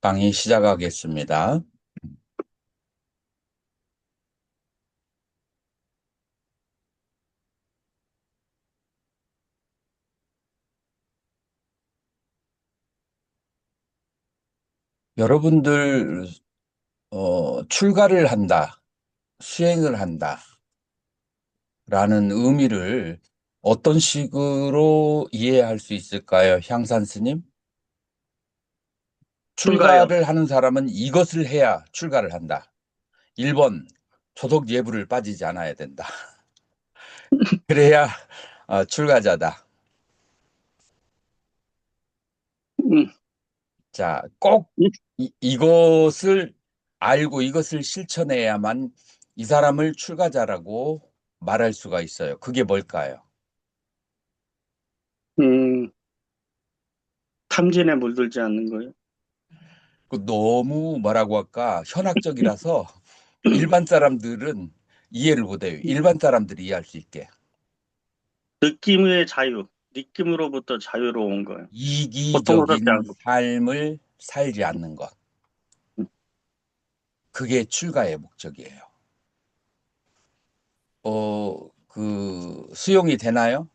강의 시작하겠습니다. 여러분들 출가를 한다, 수행을 한다라는 의미를 어떤 식으로 이해할 수 있을까요, 향산 스님? 출가요. 출가를 하는 사람은 이것을 해야 출가를 한다. 1번, 초속 예불을 빠지지 않아야 된다. 그래야 출가자다. 음, 자, 꼭 이- 이것을 알고 이것을 실천해야만 이 사람을 출가자라고 말할 수가 있어요. 그게 뭘까요? 음, 탐진에 물들지 않는 거예요. 너무 뭐라고 할까? 현학적이라서 일반 사람들은 이해를 못해요. 일반 사람들이 이해할 수 있게. 느낌의 자유, 느낌으로부터 자유로운 거예요. 고통스럽지 이기적인 않고. 삶을 살지 않는 것. 음, 그게 출가의 목적이에요. 수용이 되나요?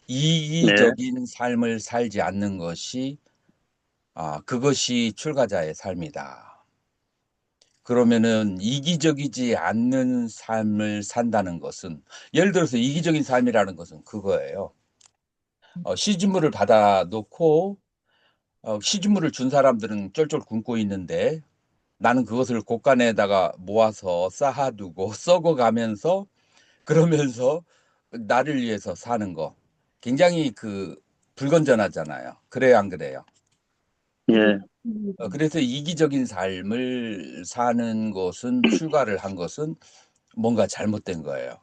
네. 이기적인 삶을 살지 않는 것이 그것이 출가자의 삶이다. 그러면은 이기적이지 않는 삶을 산다는 것은 예를 들어서 이기적인 삶이라는 것은 그거예요. 시집물을 받아 놓고 시집물을 준 사람들은 쫄쫄 굶고 있는데 나는 그것을 곳간에다가 모아서 쌓아두고 썩어가면서 그러면서 나를 위해서 사는 거 굉장히 불건전하잖아요. 그래요, 안 그래요? 예. 그래서 이기적인 삶을 사는 것은 출가를 한 것은 뭔가 잘못된 거예요.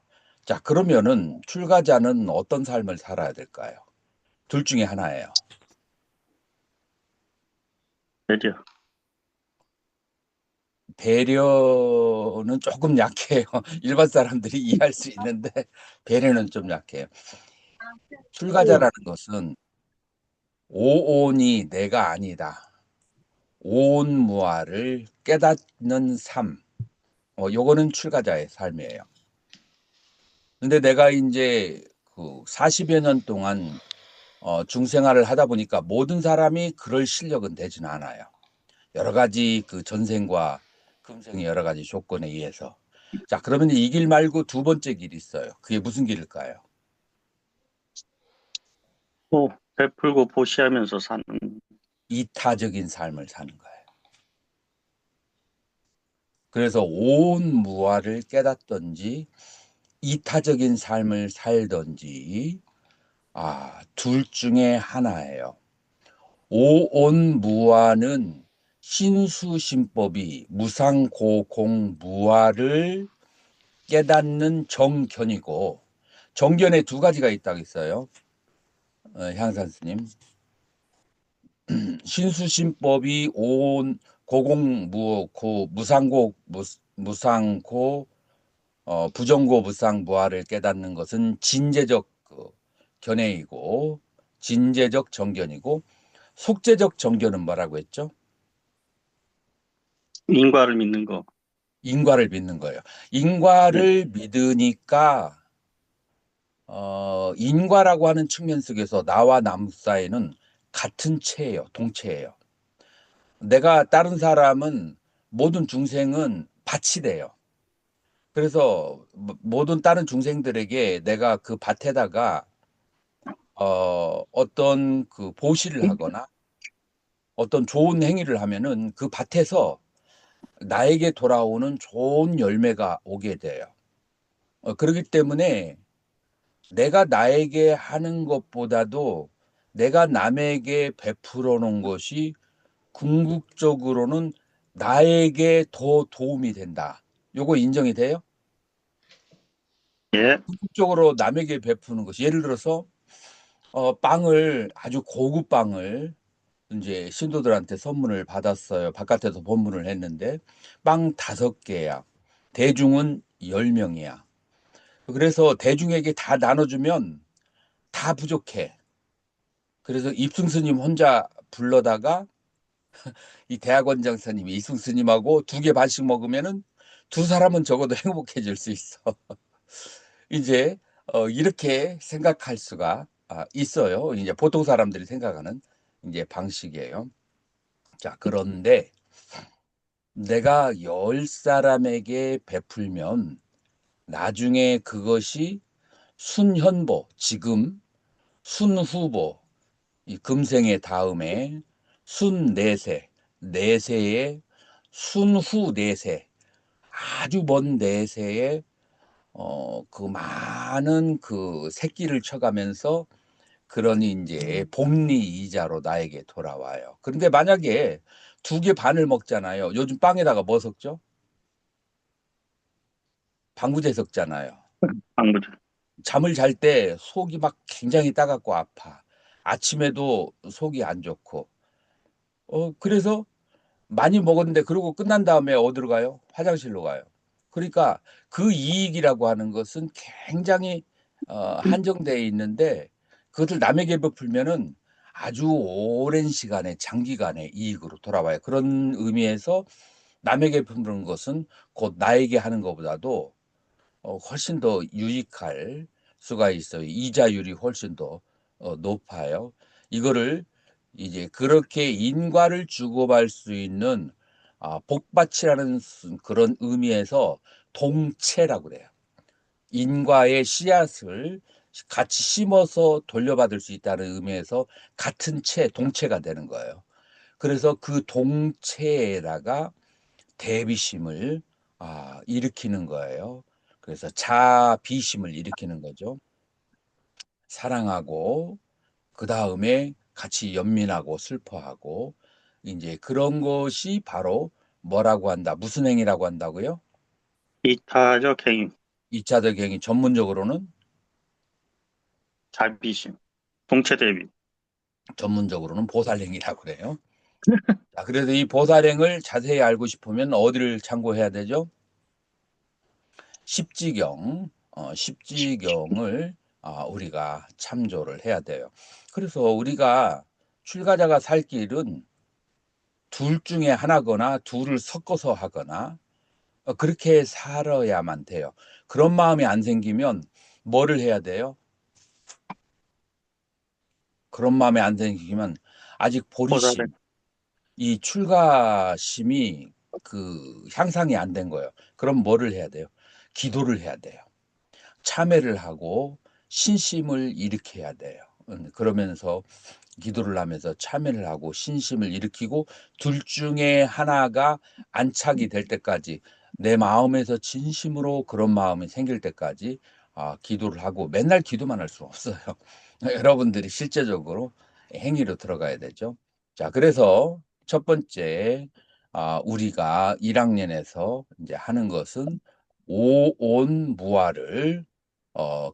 자, 그러면은 출가자는 어떤 삶을 살아야 될까요? 둘 중에 하나예요. 배려. 배려는 조금 약해요. 일반 사람들이 이해할 수 있는데 배려는 좀 약해요. 출가자라는 것은 오온이 내가 아니다. 오온무아를 깨닫는 삶. 요거는 출가자의 삶이에요. 근데 내가 이제 그 40여 년 동안 중생활을 하다 보니까 모든 사람이 그럴 실력은 되지는 않아요. 여러 가지 그 전생과 금생의 여러 가지 조건에 의해서. 자, 그러면 이 길 말고 두 번째 길이 있어요. 그게 무슨 길일까요? 베풀고 보시하면서 사는. 이타적인 삶을 사는 거예요. 그래서 온 무아를 깨닫든지 이타적인 삶을 살든지 둘 중에 하나예요. 오온무아는 신수신법이 무상고공무아를 깨닫는 정견이고 정견에 두 가지가 있다고 있어요. 향산 스님. 신수신법이 온 고공무 고 무상고 무상고 부정고 무상무아를 깨닫는 것은 진제적 견해이고 진제적 정견이고 속죄적 정견은 뭐라고 했죠? 인과를 믿는 거. 인과를 믿는 거예요. 네. 인과를 믿으니까 인과라고 하는 측면 속에서 나와 남 사이는 같은 체예요. 동체예요. 내가 다른 사람은 모든 중생은 밭이 돼요. 그래서 모든 다른 중생들에게 내가 그 밭에다가 어떤 그 보시를 하거나 어떤 좋은 행위를 하면은 그 밭에서 나에게 돌아오는 좋은 열매가 오게 돼요. 그렇기 때문에 내가 나에게 하는 것보다도 내가 남에게 베풀어 놓은 것이 궁극적으로는 나에게 더 도움이 된다. 요거 인정이 돼요? 예. 궁극적으로 남에게 베푸는 것이 예를 들어서 빵을 아주 고급 빵을 이제 신도들한테 선물을 받았어요. 바깥에서 법문을 했는데 빵 5개야. 대중은 10명이야. 그래서 대중에게 다 나눠주면 다 부족해. 그래서 입승 스님 혼자 불러다가 이 대학원장 스님이 이승 스님하고 두 개 반씩 먹으면은 두 사람은 적어도 행복해질 수 있어. 이제 이렇게 생각할 수가 있어요. 이제 보통 사람들이 생각하는 이제 방식이에요. 자, 그런데 내가 10사람에게 베풀면 나중에 그것이 순현보, 지금 순후보, 이 금생의 다음에 순내세, 내세의 순후 내세, 아주 먼 내세에 그 많은 그 새끼를 쳐가면서 그러니 이제 복리 이자로 나에게 돌아와요. 그런데 만약에 두 개 반을 먹잖아요. 요즘 빵에다가 뭐 섞죠? 방부제 섞잖아요. 방부제. 잠을 잘 때 속이 막 굉장히 따갑고 아파. 아침에도 속이 안 좋고. 그래서 많이 먹었는데 그러고 끝난 다음에 어디로 가요? 화장실로 가요. 그러니까 그 이익이라고 하는 것은 굉장히 한정되어 있는데 그것을 남에게 베풀면은 아주 오랜 시간에 장기간의 이익으로 돌아와요. 그런 의미에서 남에게 베푸는 것은 곧 나에게 하는 것보다도 훨씬 더 유익할 수가 있어요. 이자율이 훨씬 더 높아요. 이거를 이제 그렇게 인과를 주고받을 수 있는 복받치라는 그런 의미에서 동체라고 그래요. 인과의 씨앗을 같이 심어서 돌려받을 수 있다는 의미에서 같은 채, 동체가 되는 거예요. 그래서 그 동체에다가 대비심을 일으키는 거예요. 그래서 자비심을 일으키는 거죠. 사랑하고 그 다음에 같이 연민하고 슬퍼하고 이제 그런 것이 바로 뭐라고 한다? 무슨 행위라고 한다고요? 이타적 행위, 이차적 행위 전문적으로는 자비심, 동체 대비. 보살행위라고 그래요. 자, 그래서 이 보살행을 자세히 알고 싶으면 어디를 참고해야 되죠? 십지경을 우리가 참조를 해야 돼요. 그래서 우리가 출가자가 살 길은 둘 중에 하나거나 둘을 섞어서 하거나 그렇게 살아야만 돼요. 그런 마음이 안 생기면 뭐를 해야 돼요? 그런 마음이 안 생기면 아직 보살행. 보리심, 이 출가심이 그 향상이 안 된 거예요. 그럼 뭐를 해야 돼요? 기도를 해야 돼요. 참회를 하고 신심을 일으켜야 돼요. 그러면서 기도를 하면서 참회를 하고 신심을 일으키고 둘 중에 하나가 안착이 될 때까지 내 마음에서 진심으로 그런 마음이 생길 때까지 기도를 하고 맨날 기도만 할 수 없어요. 여러분들이 실제적으로 행위로 들어가야 되죠. 자, 그래서 첫 번째 우리가 1학년에서 이제 하는 것은 오온무아를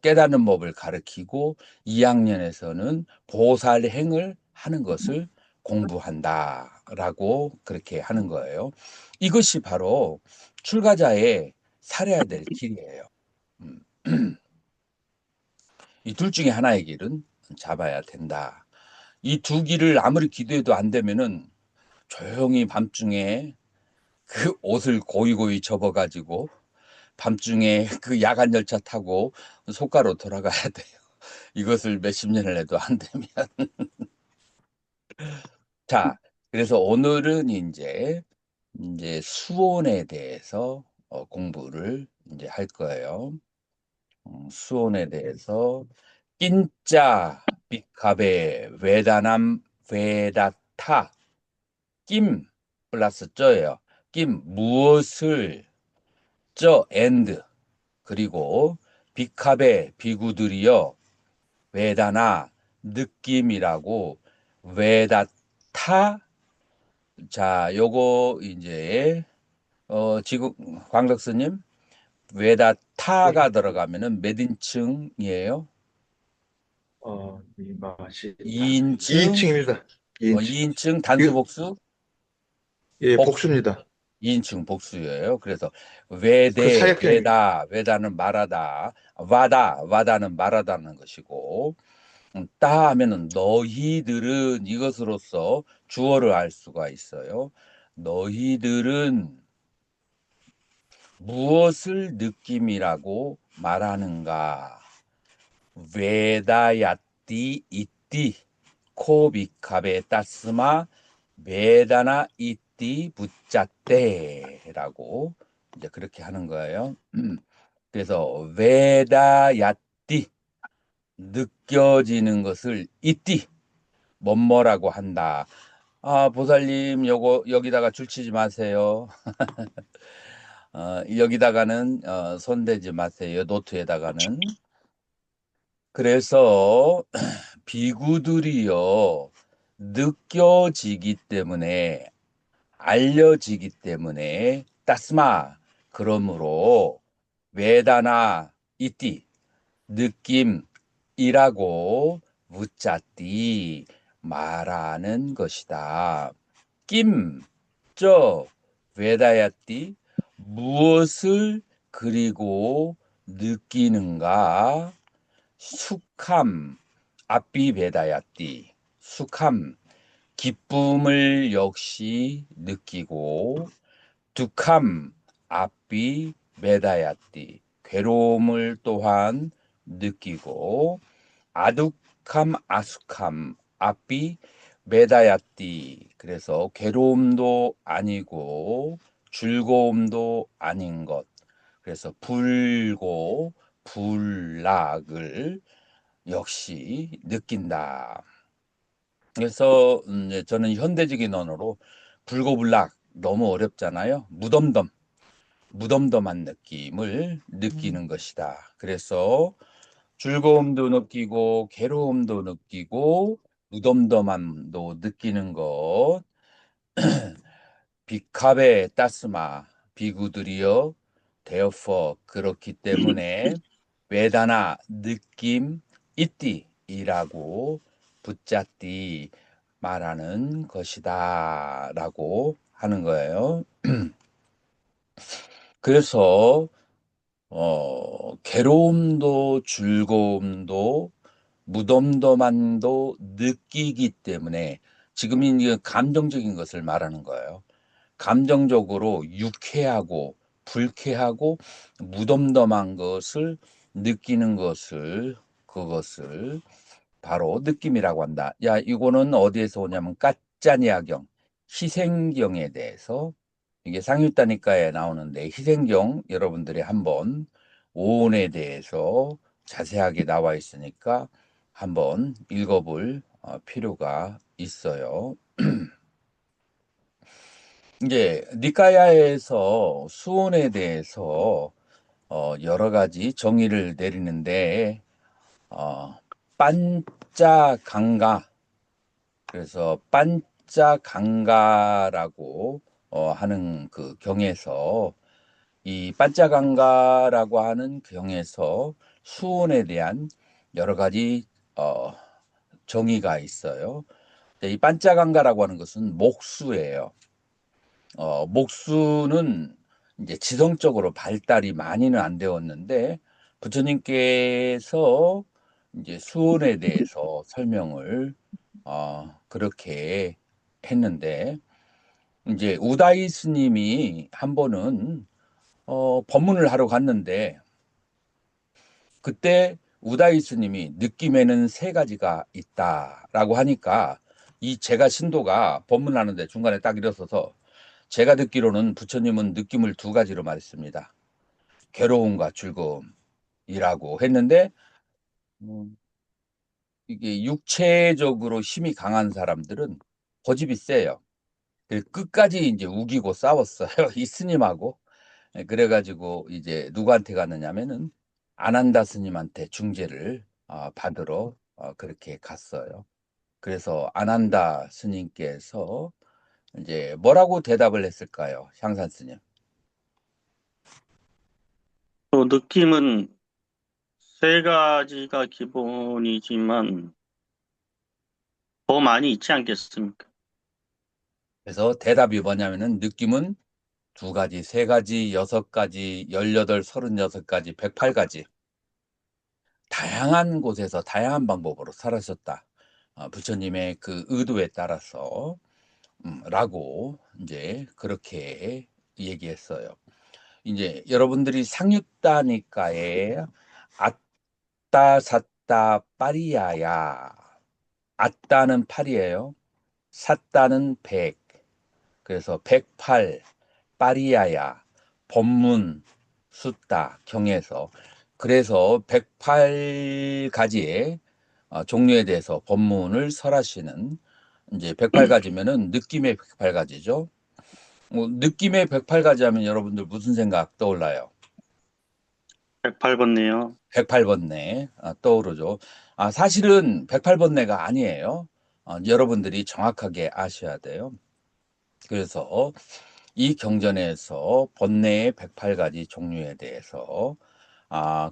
깨닫는 법을 가르치고 2학년에서는 보살행을 하는 것을 공부한다라고 그렇게 하는 거예요. 이것이 바로 출가자의 살아야 될 길이에요. 음, 이 둘 중에 하나의 길은 잡아야 된다. 이 두 길을 아무리 기도해도 안 되면은 조용히 밤중에 그 옷을 고이고이 접어가지고 밤중에 그 야간 열차 타고 속가로 돌아가야 돼요. 이것을 몇십 년을 해도 안 되면. 자, 그래서 오늘은 이제 수온에 대해서 공부를 이제 할 거예요. 수온에 대해서 낀자 빅카베 외다남 외다타 낌 플러스 쩌예요. 낌 무엇을 쩌 and 그리고 빅카베 비구들이여 외다나 느낌이라고 외다타 자 요거 이제 지금 광덕스님 네. 외다타가 들어가면은 몇 인칭이에요? 이 맛이 2인칭 2인칭입니다. 2인칭. 2인칭 단수 이, 복수 예, 복수 복수입니다. 2인칭 복수예요. 그래서 그 외대 사역형이 외다 외다는 말하다 와다는 말하다는 것이고 따 하면은 너희들은 이것으로서 주어를 알 수가 있어요. 너희들은 무엇을 느낌이라고 말하는가? 외다야띠 이띠 코비캅에 따스마 메다나 이띠 붙잡대라고 이제 그렇게 하는 거예요. 그래서 외다야띠 느껴지는 것을 이띠 뭐뭐라고 한다. 아, 보살님, 요거 여기다가 줄치지 마세요. 여기다가는 손대지 마세요. 노트에다가는. 그래서 비구들이요 느껴지기 때문에 알려지기 때문에 따스마 그러므로 외다나 이띠 느낌이라고 묻자띠 말하는 것이다. 저 외다야띠 무엇을 그리고 느끼는가? 숙함 앞비 베다야띠 숙함 기쁨을 역시 느끼고 둑함 앞비 메다야띠 괴로움을 또한 느끼고 아둑함 아숙함 앞비 메다야띠 그래서 괴로움도 아니고 즐거움도 아닌 것 그래서 불고 불락을 역시 느낀다. 그래서 저는 현대적인 언어로 불고불락 너무 어렵잖아요. 무덤덤한 느낌을 느끼는 것이다. 그래서 즐거움도 느끼고 괴로움도 느끼고 무덤덤함도 느끼는 것. 비캅의 따스마 비구들이여 therefore 그렇기 때문에 외다나 느낌 있디이라고 붙잡디 말하는 것이다 라고 하는 거예요. 그래서 괴로움도 즐거움도 무덤덤함도 느끼기 때문에 지금 이 감정적인 것을 말하는 거예요. 감정적으로 유쾌하고 불쾌하고 무덤덤한 것을 느끼는 것을 그것을 바로 느낌이라고 한다. 야, 이거는 어디에서 오냐면 까짜니아경, 희생경에 대해서 이게 상유다니까에 나오는데 희생경 여러분들이 한번 오온에 대해서 자세하게 나와 있으니까 한번 읽어볼 필요가 있어요. 이제 니카야에서 수온에 대해서 여러 가지 정의를 내리는데 반짜강가 그래서 반짜강가라고 하는 그 경에서 이 반짜강가라고 하는 경에서 수온에 대한 여러 가지 정의가 있어요. 이 반짜강가라고 하는 것은 목수예요. 목수는 이제 지성적으로 발달이 많이는 안 되었는데 부처님께서 이제 수온에 대해서 설명을 그렇게 했는데 이제 우다이 스님이 한 번은 법문을 하러 갔는데 그때 우다이 스님이 느낌에는 세 가지가 있다라고 하니까 이 제가 신도가 법문하는데 중간에 딱 일어서서 제가 듣기로는 부처님은 느낌을 두 가지로 말했습니다. 괴로움과 즐거움이라고 했는데 이게 육체적으로 힘이 강한 사람들은 고집이 세요. 끝까지 이제 우기고 싸웠어요. 이 스님하고. 그래가지고 이제 누구한테 갔느냐면은 아난다 스님한테 중재를 받으러 그렇게 갔어요. 그래서 아난다 스님께서 이제 뭐라고 대답을 했을까요? 향산 스님. 또 느낌은 세 가지가 기본이지만 더 많이 있지 않겠습니까? 그래서 대답이 뭐냐면은 느낌은 두 가지, 세 가지, 여섯 가지, 18, 36가지, 108가지. 다양한 곳에서 다양한 방법으로 살아셨다. 부처님의 그 의도에 따라서 라고 이제 그렇게 얘기했어요. 이제 여러분들이 상유따니까에 아따 삿다 빠리야야. 아따는 8이에요. 삿다는 100. 그래서 108, 빠리야야, 법문, 숫다, 경에서. 그래서 108가지의 종류에 대해서 법문을 설하시는 이제 108가지면은 느낌의 108가지죠. 느낌의 108가지 하면 여러분들 무슨 생각 떠올라요? 108번네요. 108번뇌 떠오르죠. 사실은 108번뇌가 아니에요. 여러분들이 정확하게 아셔야 돼요. 그래서 이 경전에서 번뇌의 108가지 종류에 대해서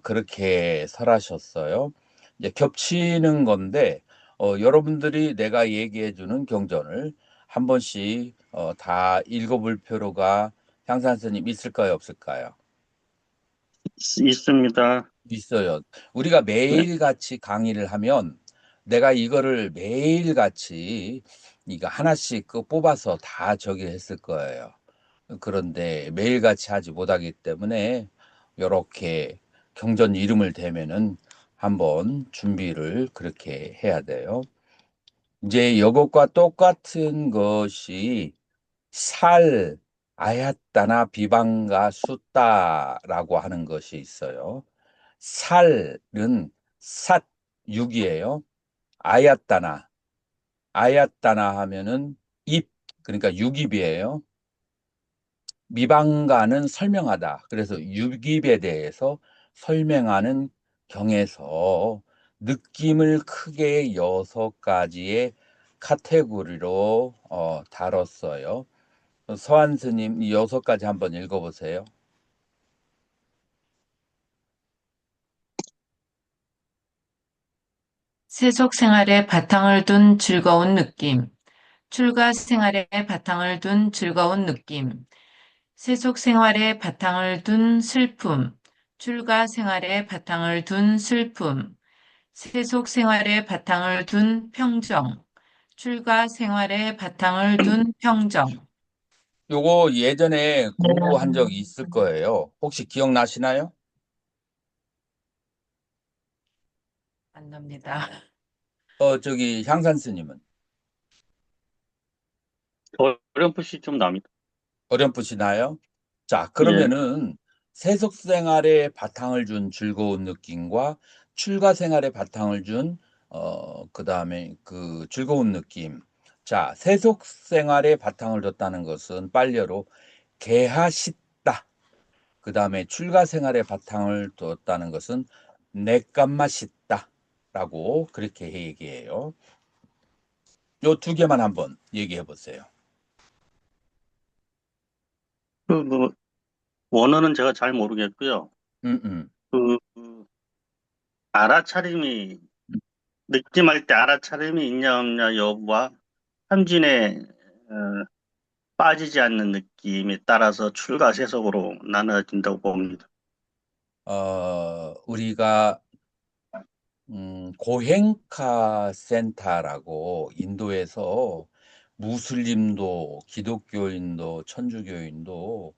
그렇게 설하셨어요. 이제 겹치는 건데 여러분들이 내가 얘기해 주는 경전을 한 번씩 다 읽어볼 필요가 향산 스님 있을까요, 없을까요? 있습니다. 있어요. 우리가 네. 매일같이 강의를 하면 내가 이거를 매일같이 이거 하나씩 뽑아서 다 저기 했을 거예요. 그런데 매일같이 하지 못하기 때문에 이렇게 경전 이름을 대면은 한번 준비를 그렇게 해야 돼요. 이제 이것과 똑같은 것이 살, 아야따나 비방가 숫다라고 하는 것이 있어요. 살은 삿, 6이에요. 아야따나, 아야따나 하면은 입, 그러니까 육입이에요. 미방가는 설명하다. 그래서 육입에 대해서 설명하는 경에서 느낌을 크게 6가지의 카테고리로 다뤘어요. 서한 스님 이 6가지 한번 읽어보세요. 세속 생활에 바탕을 둔 즐거운 느낌, 출가 생활에 바탕을 둔 즐거운 느낌, 세속 생활에 바탕을 둔 슬픔, 출가 생활에 바탕을 둔 슬픔, 세속 생활에 바탕을 둔 평정, 출가 생활에 바탕을 둔 평정. 요거 예전에 공부한 적 있을 거예요. 혹시 기억나시나요? 안 납니다. 저기 향산 스님은 어렴풋이 좀 납니다. 어렴풋이나요? 자, 예. 그러면은 세속 생활에 바탕을 준 즐거운 느낌과 출가 생활에 바탕을 준 그다음에 그 즐거운 느낌. 자, 세속 생활에 바탕을 뒀다는 것은 빨려로 개하시다. 그다음에 출가 생활에 바탕을 뒀다는 것은 내감맛있다라고 그렇게 얘기해요. 요 두 개만 한번 얘기해 보세요. 그 원어는 제가 잘 모르겠고요. 음, 음. 그 알아차림이 느낌할 때 알아차림이 있냐 없냐 여부와 삼진에 어, 빠지지 않는 느낌에 따라서 출가세속으로 나눠진다고 봅니다. 우리가 고행카 센터라고 인도에서 무슬림도 기독교인도 천주교인도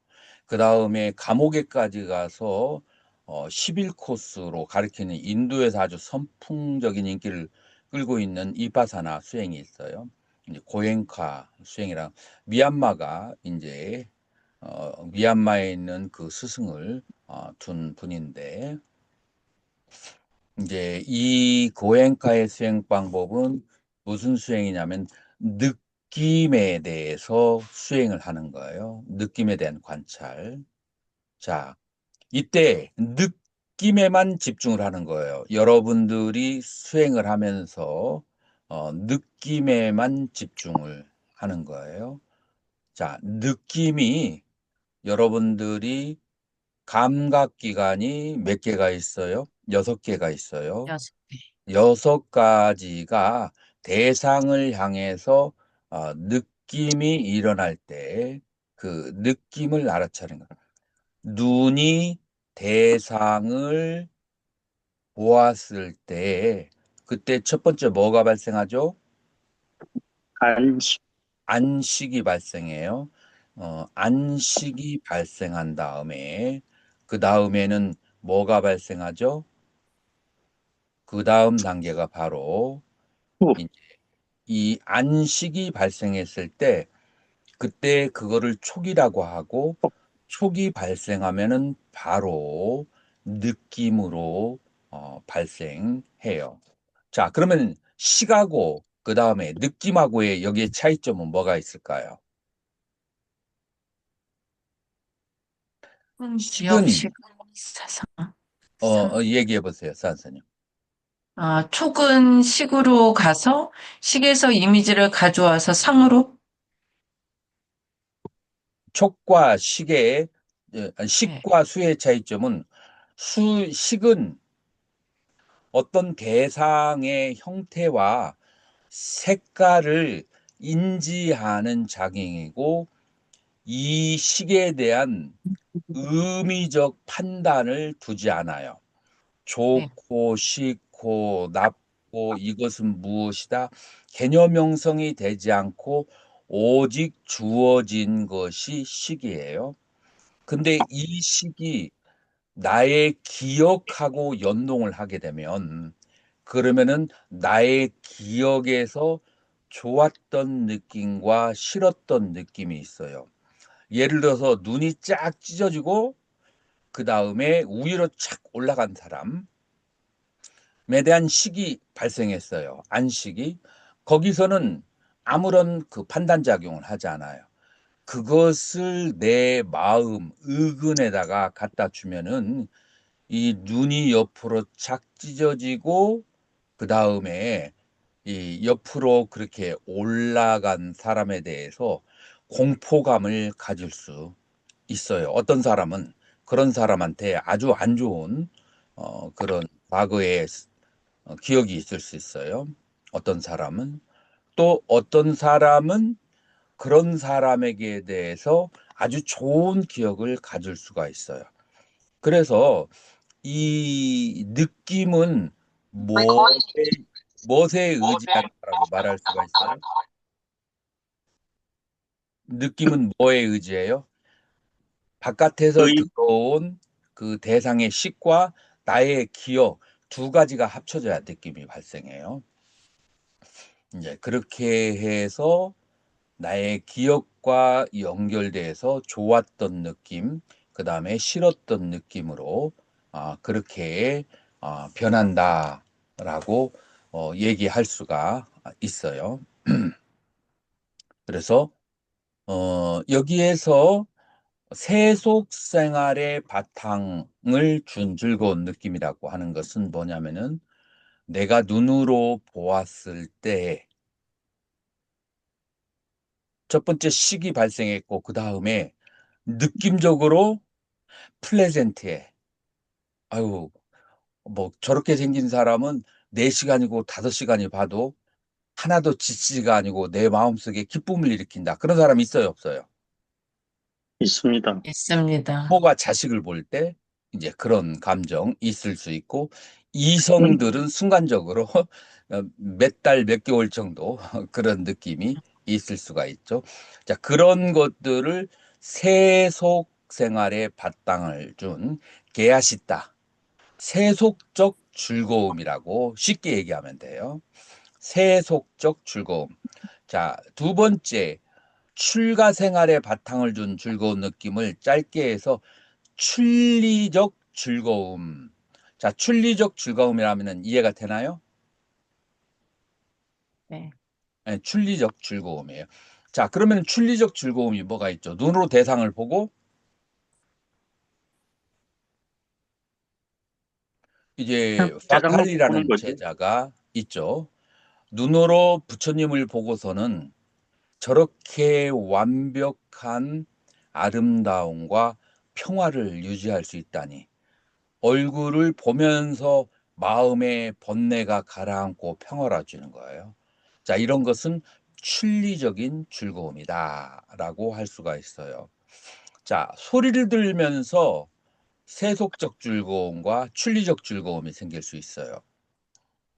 그 다음에 감옥에까지 가서 11코스로 가르치는 인도에서 아주 선풍적인 인기를 끌고 있는 이파사나 수행이 있어요. 이제 고행카 수행이랑 미얀마가 이제 미얀마에 있는 그 스승을 둔 분인데 이제 이 고행카의 수행 방법은 무슨 수행이냐면 느낌에 대해서 수행을 하는 거예요. 느낌에 대한 관찰. 자, 이때 느낌에만 집중을 하는 거예요. 여러분들이 수행을 하면서 느낌에만 집중을 하는 거예요. 자, 느낌이 여러분들이 감각기관이 몇 개가 있어요? 6개가 있어요. 6개. 6가지가 대상을 향해서 느낌이 일어날 때 그 느낌을 알아차리는 거예요. 눈이 대상을 보았을 때 그때 첫 번째 뭐가 발생하죠? 안식, 안식이 발생해요. 안식이 발생한 다음에 그 다음에는 뭐가 발생하죠? 그 다음 단계가 바로 후, 이제 이 안식이 발생했을 때 그때 그거를 촉이라고 하고 촉이 발생하면은 바로 느낌으로 발생해요. 자, 그러면 식하고 그 다음에 느낌하고의 여기에 차이점은 뭐가 있을까요? 기억, 식은 시간, 사상, 상. 얘기해 보세요, 선생님. 촉은 식으로 가서 식에서 이미지를 가져와서 상으로? 촉과 식의 네, 식과 수의 차이점은 식은 어떤 대상의 형태와 색깔을 인지하는 작용이고 이 식에 대한 의미적 판단을 두지 않아요. 네, 좋고 싫고 나쁘고 이것은 무엇이다. 개념 형성이 되지 않고 오직 주어진 것이 식이에요. 근데 이 식이 나의 기억하고 연동을 하게 되면 그러면은 나의 기억에서 좋았던 느낌과 싫었던 느낌이 있어요. 예를 들어서 눈이 쫙 찢어지고 그 다음에 위로 착 올라간 사람에 대한 식이 발생했어요. 안식이. 거기서는 아무런 그 판단작용을 하지 않아요. 그것을 내 마음, 의근에다가 갖다 주면은 이 눈이 옆으로 착 찢어지고 그 다음에 이 옆으로 그렇게 올라간 사람에 대해서 공포감을 가질 수 있어요. 어떤 사람은 그런 사람한테 아주 안 좋은 그런 과거의 기억이 있을 수 있어요. 어떤 사람은 또 어떤 사람은 그런 사람에게 대해서 아주 좋은 기억을 가질 수가 있어요. 그래서 이 느낌은 무엇에 의지한다라고 말할 수가 있어요? 느낌은 뭐에 의지해요? 바깥에서 의, 들어온 그 대상의 식과 나의 기억 두 가지가 합쳐져야 느낌이 발생해요. 이제 그렇게 해서 나의 기억과 연결돼서 좋았던 느낌, 그 다음에 싫었던 느낌으로 그렇게 변한다라고 얘기할 수가 있어요. 그래서 여기에서 세속 생활의 바탕을 준 즐거운 느낌이라고 하는 것은 뭐냐면은 내가 눈으로 보았을 때 첫 번째 식이 발생했고 그 다음에 느낌적으로 플레젠트해. 아유, 뭐 저렇게 생긴 사람은 4시간이고 5시간이 봐도 하나도 지치지가 아니고 내 마음속에 기쁨을 일으킨다. 그런 사람 있어요, 없어요? 있습니다. 있습니다. 부모가 자식을 볼 때 이제 그런 감정 있을 수 있고 이성들은 순간적으로 몇 달, 몇 개월 정도 그런 느낌이 있을 수가 있죠. 자, 그런 것들을 세속 생활에 바탕을 준 게아시타, 세속적 즐거움이라고 쉽게 얘기하면 돼요. 세속적 즐거움. 자, 두 번째, 출가 생활에 바탕을 둔 즐거운 느낌을 짧게 해서 출리적 즐거움. 자, 출리적 즐거움이라면 이해가 되나요? 네. 네, 출리적 즐거움이에요. 자, 그러면 출리적 즐거움이 뭐가 있죠? 눈으로 대상을 보고 이제 짜장면 보는 파칼리라는 거지. 제자가 있죠. 눈으로 부처님을 보고서는 저렇게 완벽한 아름다움과 평화를 유지할 수 있다니. 얼굴을 보면서 마음의 번뇌가 가라앉고 평화로워지는 거예요. 자, 이런 것은 출리적인 즐거움이다라고 할 수가 있어요. 자, 소리를 들으면서 세속적 즐거움과 출리적 즐거움이 생길 수 있어요.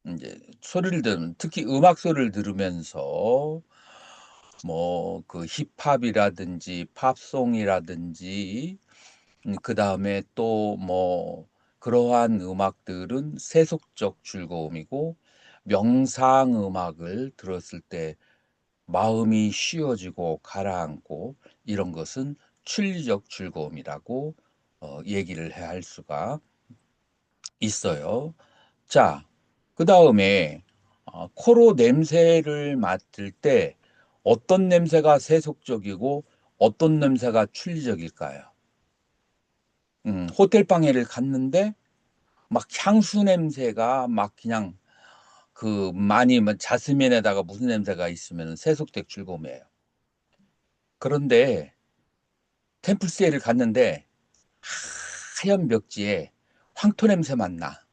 이제 소리를 들으면 특히 음악 소리를 들으면서 뭐 그 힙합이라든지 팝송이라든지 그다음에 또 뭐 그러한 음악들은 세속적 즐거움이고 명상 음악을 들었을 때 마음이 쉬어지고 가라앉고 이런 것은 출리적 즐거움이라고 얘기를 해야 할 수가 있어요. 자, 그다음에 코로 냄새를 맡을 때 어떤 냄새가 세속적이고 어떤 냄새가 출리적일까요? 호텔 방에를 갔는데 막 향수 냄새가 막 그냥 그 많이 뭐 자스민에다가 무슨 냄새가 있으면 세속적 즐거움이에요. 그런데 템플스테이를 갔는데 하얀 벽지에 황토 냄새만 나.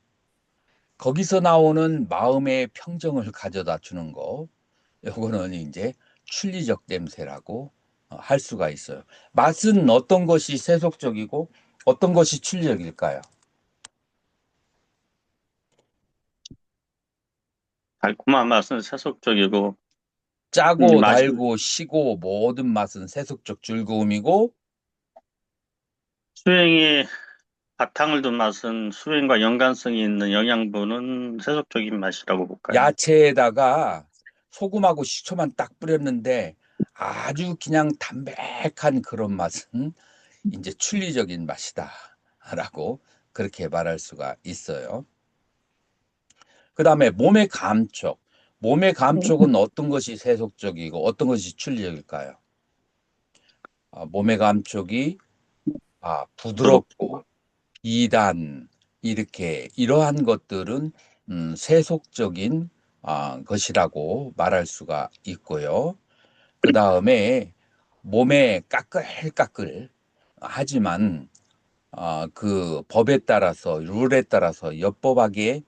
거기서 나오는 마음의 평정을 가져다 주는 거. 요거는 이제 출리적 냄새라고 할 수가 있어요. 맛은 어떤 것이 세속적이고 어떤 것이 출리적일까요? 달콤한 맛은 세속적이고, 짜고 맛이, 달고 시고 모든 맛은 세속적 즐거움이고 수행이 바탕을 둔 맛은 수행과 연관성이 있는 영양분은 세속적인 맛이라고 볼까요? 야채에다가 소금하고 식초만 딱 뿌렸는데 아주 그냥 담백한 그런 맛은 이제 출리적인 맛이다라고 그렇게 말할 수가 있어요. 그다음에 몸의 감촉. 몸의 감촉은 어떤 것이 세속적이고 어떤 것이 출리적일까요? 몸의 감촉이 부드럽고 이단 이렇게 이러한 것들은 세속적인 것이라고 말할 수가 있고요. 그 다음에 몸에 까끌까끌 하지만 그 법에 따라서 룰에 따라서 옅법하게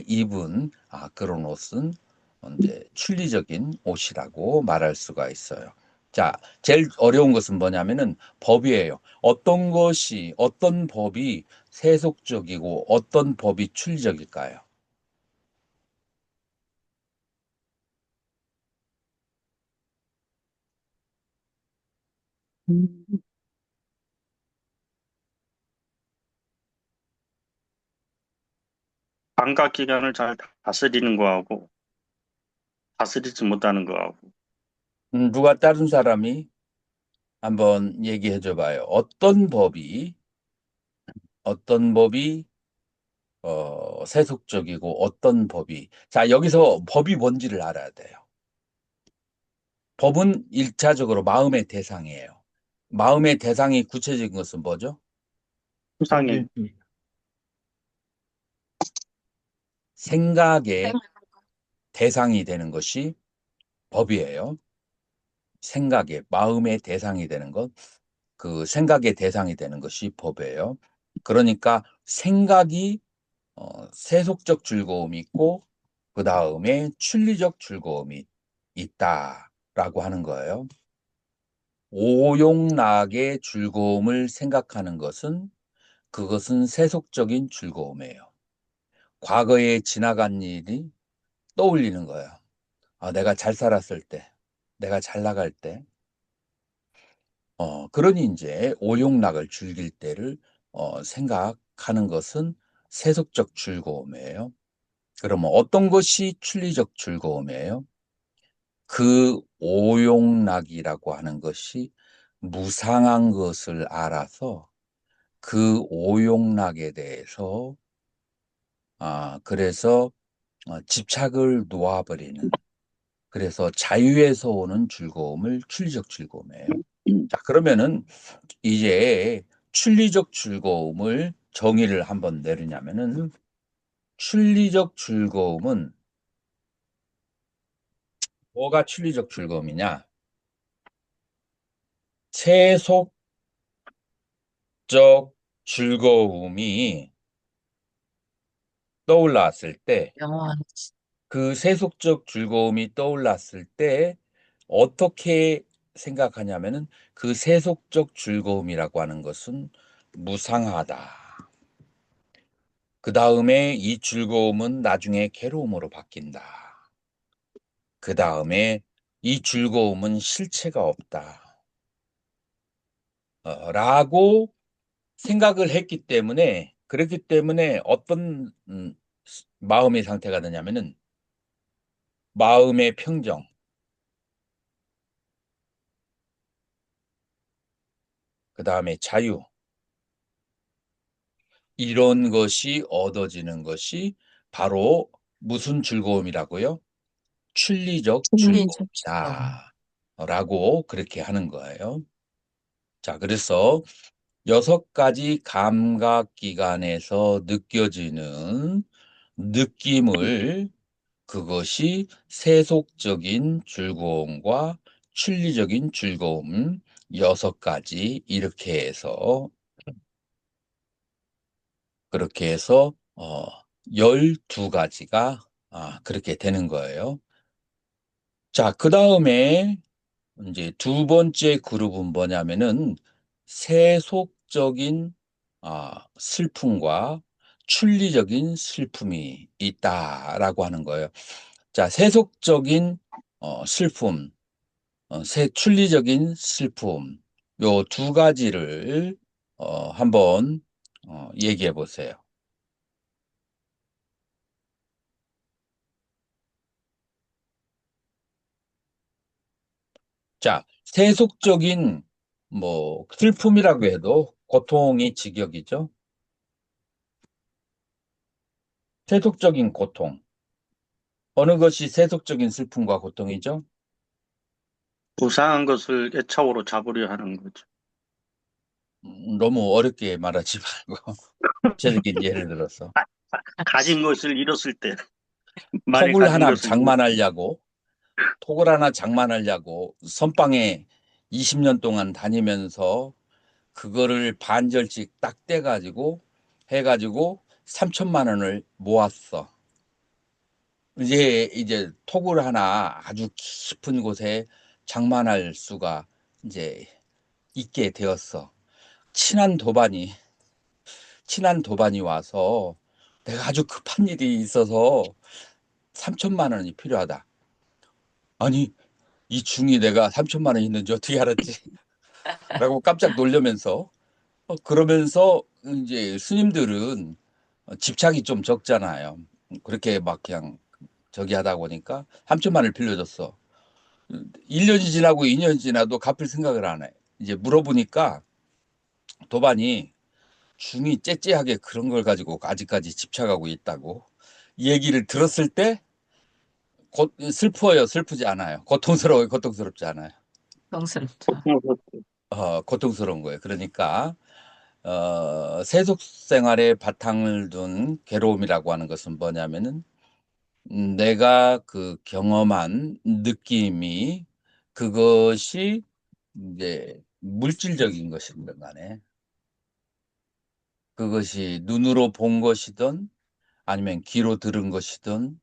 입은 그런 옷은 이제 출리적인 옷이라고 말할 수가 있어요. 자, 제일 어려운 것은 뭐냐면은 법이에요. 어떤 법이 세속적이고 어떤 법이 출리적일까요? 감각기관을 잘 다스리는 거하고, 다스리지 못하는 거하고, 누가 다른 사람이 한번 얘기해 줘 봐요. 어떤 법이 세속적이고 어떤 법이 자, 여기서 법이 뭔지를 알아야 돼요. 법은 일차적으로 마음의 대상이에요. 마음의 대상이 구체적인 것은 뭐죠? 수상행, 생각의 대상이 되는 것이 법이에요. 생각의, 마음의 대상이 되는 것, 그 생각의 대상이 되는 것이 법이에요. 그러니까 생각이 세속적 즐거움이 있고, 그 다음에 출리적 즐거움이 있다라고 하는 거예요. 오용락의 즐거움을 생각하는 것은 그것은 세속적인 즐거움이에요. 과거에 지나간 일이 떠올리는 거예요. 내가 잘 살았을 때, 내가 잘 나갈 때, 그러니 이제 오용락을 즐길 때를 생각하는 것은 세속적 즐거움이에요. 그러면 어떤 것이 출리적 즐거움이에요? 그 오용락이라고 하는 것이 무상한 것을 알아서 그 오용락에 대해서 그래서 집착을 놓아버리는 그래서 자유에서 오는 즐거움을 출리적 즐거움이에요. 자, 그러면은 이제 출리적 즐거움을 정의를 한번 내리냐면은 출리적 즐거움은 뭐가 출리적 즐거움이냐? 세속적 즐거움이 떠올랐을 때 영원. 그 세속적 즐거움이 떠올랐을 때 어떻게 생각하냐면은 그 세속적 즐거움이라고 하는 것은 무상하다. 그 다음에 이 즐거움은 나중에 괴로움으로 바뀐다. 그 다음에 이 즐거움은 실체가 없다. 라고 생각을 했기 때문에, 그렇기 때문에 어떤 마음의 상태가 되냐면은 마음의 평정, 그 다음에 자유, 이런 것이 얻어지는 것이 바로 무슨 즐거움이라고요? 출리적 진리적 즐거움. 즐거움이다. 라고 그렇게 하는 거예요. 자, 그래서 6가지 감각기관에서 느껴지는 느낌을, 그것이 세속적인 즐거움과 출리적인 즐거움 6가지, 이렇게 해서 그렇게 해서 12가지가 그렇게 되는 거예요. 자, 그다음에 이제 두 번째 그룹은 뭐냐면은 세속적인 슬픔과 출리적인 슬픔이 있다라고 하는 거예요. 자, 세속적인 슬픔, 출리적인 슬픔, 요 2가지를 한번 얘기해 보세요. 자, 세속적인 뭐 슬픔이라고 해도 고통이 직역이죠. 세속적인 고통. 어느 것이 세속적인 슬픔과 고통이죠? 부상한 것을 애착으로 잡으려 하는 거죠. 너무 어렵게 말하지 말고 구체적인 예를 들어서 가진 것을 잃었을 때, 만약 톡을 가진 하나 것을 잃었을 장만하려고 톡을 하나 장만하려고 선방에 20년 동안 다니면서 그거를 반절씩 딱 떼가지고 해가지고 3천만 원을 모았어. 이제 톡을 하나 아주 깊은 곳에 장만할 수가 이제 있게 되었어. 친한 도반이 와서 내가 아주 급한 일이 있어서 3천만 원이 필요하다. 아니, 이 중이 내가 3천만 원 있는지 어떻게 알았지? 라고 깜짝 놀라면서 그러면서 이제 스님들은 집착이 좀 적잖아요. 그렇게 막 그냥 저기 하다 보니까 3천만 원을 빌려줬어. 1년이 지나고 2년이 지나도 갚을 생각을 안 해. 이제 물어보니까 도반이 중이 째째하게 그런 걸 가지고 아직까지 집착하고 있다고 얘기를 들었을 때 슬퍼요, 슬프지 않아요. 고통스러워요, 고통스럽지 않아요. 성스럽죠. 고통스러운 거예요. 그러니까 세속 생활에 바탕을 둔 괴로움이라고 하는 것은 뭐냐면은 내가 그 경험한 느낌이, 그것이 이제 물질적인 것이든 간에, 그것이 눈으로 본 것이든 아니면 귀로 들은 것이든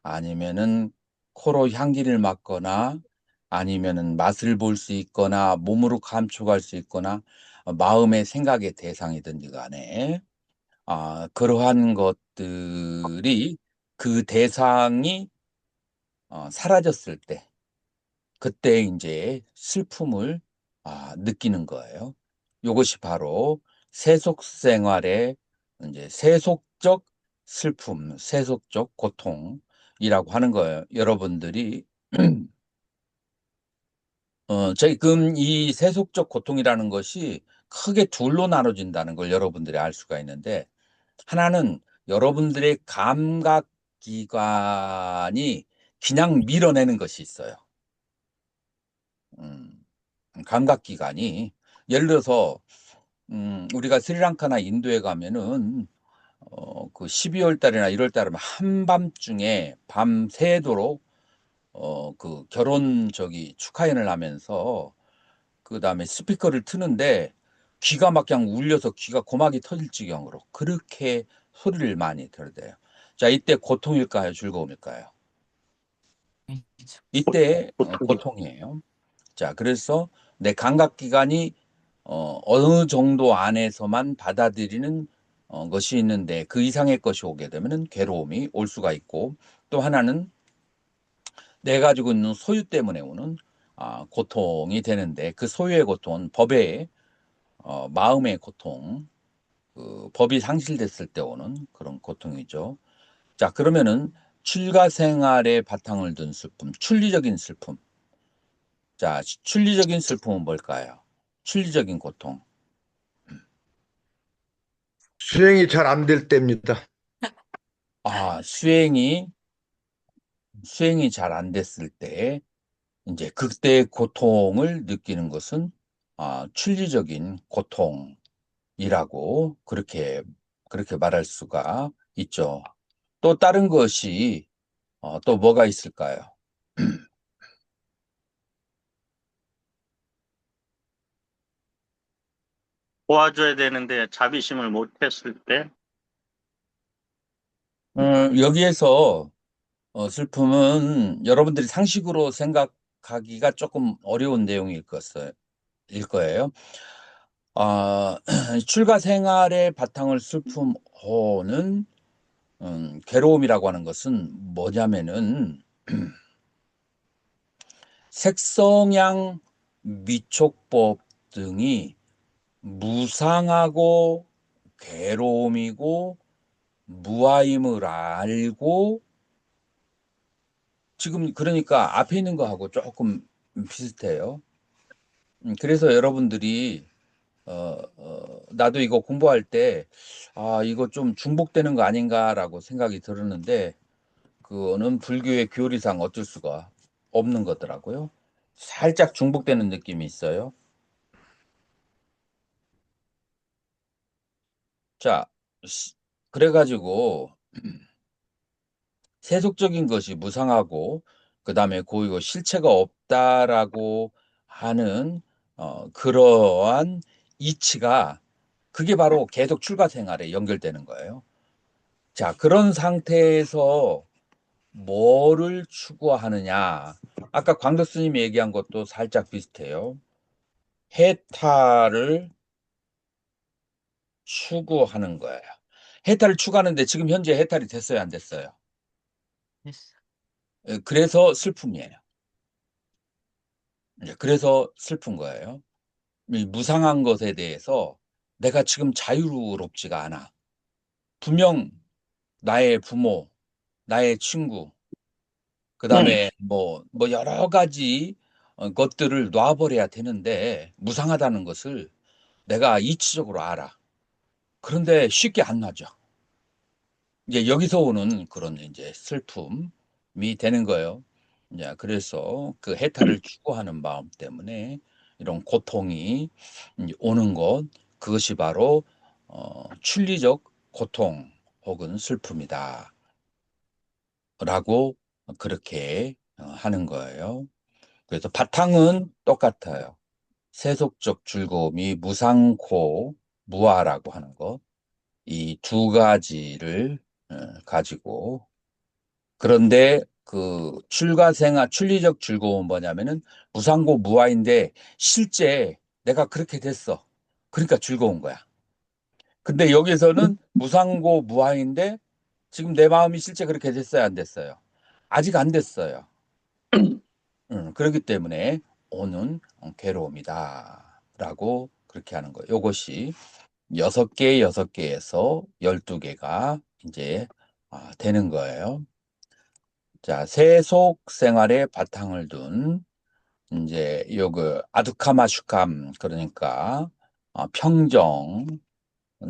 아니면은 코로 향기를 맡거나 아니면은 맛을 볼 수 있거나 몸으로 감촉할 수 있거나 마음의 생각의 대상이든지 간에 그러한 것들이, 그 대상이 사라졌을 때, 그때 이제 슬픔을 느끼는 거예요. 요것이 바로 세속 생활의 이제 세속적 슬픔, 세속적 고통이라고 하는 거예요. 여러분들이 지금 이 세속적 고통이라는 것이 크게 둘로 나눠진다는 걸 여러분들이 알 수가 있는데, 하나는 여러분들의 감각 기관이 그냥 밀어내는 것이 있어요. 음, 감각 기관이, 예를 들어서 우리가 스리랑카나 인도에 가면은 그 12월 달이나 1월 달에 한밤중에 밤새도록 그 결혼 축하연을 하면서 그다음에 스피커를 트는데 귀가 막 그냥 울려서 귀가 고막이 터질 지경으로 그렇게 소리를 많이 들대요. 자, 이때 고통일까요, 즐거움일까요? 이때 고통이 고통이에요. 자, 그래서 내 감각 기관이 어느 정도 안에서만 받아들이는 것이 있는데 그 이상의 것이 오게 되면은 괴로움이 올 수가 있고, 또 하나는 내가 가지고 있는 소유 때문에 오는 고통이 되는데, 그 소유의 고통은 법의 마음의 고통, 그 법이 상실됐을 때 오는 그런 고통이죠. 자, 그러면은 출가 생활의 바탕을 둔 슬픔, 출리적인 슬픔. 자, 출리적인 슬픔은 뭘까요? 출리적인 고통. 수행이 잘 안 될 때입니다. 수행이 잘 안 됐을 때, 이제 그때 고통을 느끼는 것은 출리적인 고통이라고 그렇게 말할 수가 있죠. 또 다른 것이 또 뭐가 있을까요? 도와줘야 되는데 자비심을 못했을 때, 여기에서 슬픔은 여러분들이 상식으로 생각하기가 조금 어려운 일 거예요. 출가 생활의 바탕을 슬픔호는 괴로움이라고 하는 것은 뭐냐면은 색성향 미촉법 등이 무상하고 괴로움이고 무아임을 알고, 지금 그러니까 앞에 있는 거하고 조금 비슷해요. 그래서 여러분들이 나도 이거 공부할 때 이거 좀 중복되는 거 아닌가라고 생각이 들었는데, 그거는 불교의 교리상 어쩔 수가 없는 거더라고요. 살짝 중복되는 느낌이 있어요. 자, 그래가지고 세속적인 것이 무상하고 그다음에 고이고 실체가 없다라고 하는 그러한 이치가, 그게 바로 계속 출가 생활에 연결되는 거예요. 자, 그런 상태에서 뭐를 추구하느냐? 아까 광도 스님이 얘기한 것도 살짝 비슷해요. 해탈을 추구하는 거예요. 해탈을 추구하는데 지금 현재 해탈이 됐어요, 안 됐어요? 됐어. 그래서 슬픔이에요. 그래서 슬픈 거예요. 이 무상한 것에 대해서 내가 지금 자유롭지가 않아. 분명 나의 부모, 나의 친구, 그다음에 뭐 여러 가지 것들을 놔버려야 되는데, 무상하다는 것을 내가 이치적으로 알아. 그런데 쉽게 안 놔죠. 이제 여기서 오는 그런 이제 슬픔이 되는 거예요. 이제 그래서 그 해탈을 추구하는 마음 때문에 이런 고통이 이제 오는 것, 그것이 바로 출리적 고통 혹은 슬픔이다라고 그렇게 하는 거예요. 그래서 바탕은 똑같아요. 세속적 즐거움이 무상코 무아라고 하는 것, 이 두 가지를 가지고, 그런데 그 출리적 즐거움은 뭐냐면은 무상고 무아인데 실제 내가 그렇게 됐어. 그러니까 즐거운 거야. 근데 여기서는 무상고 무아인데 지금 내 마음이 실제 그렇게 됐어요, 안 됐어요? 아직 안 됐어요. 그렇기 때문에 오는 괴로움이다라고 그렇게 하는 거예요. 이것이 6개에서 12개가 이제 되는 거예요. 자, 세속 생활에 바탕을 둔 이제 요거 아두카마슈캄, 그러니까 평정,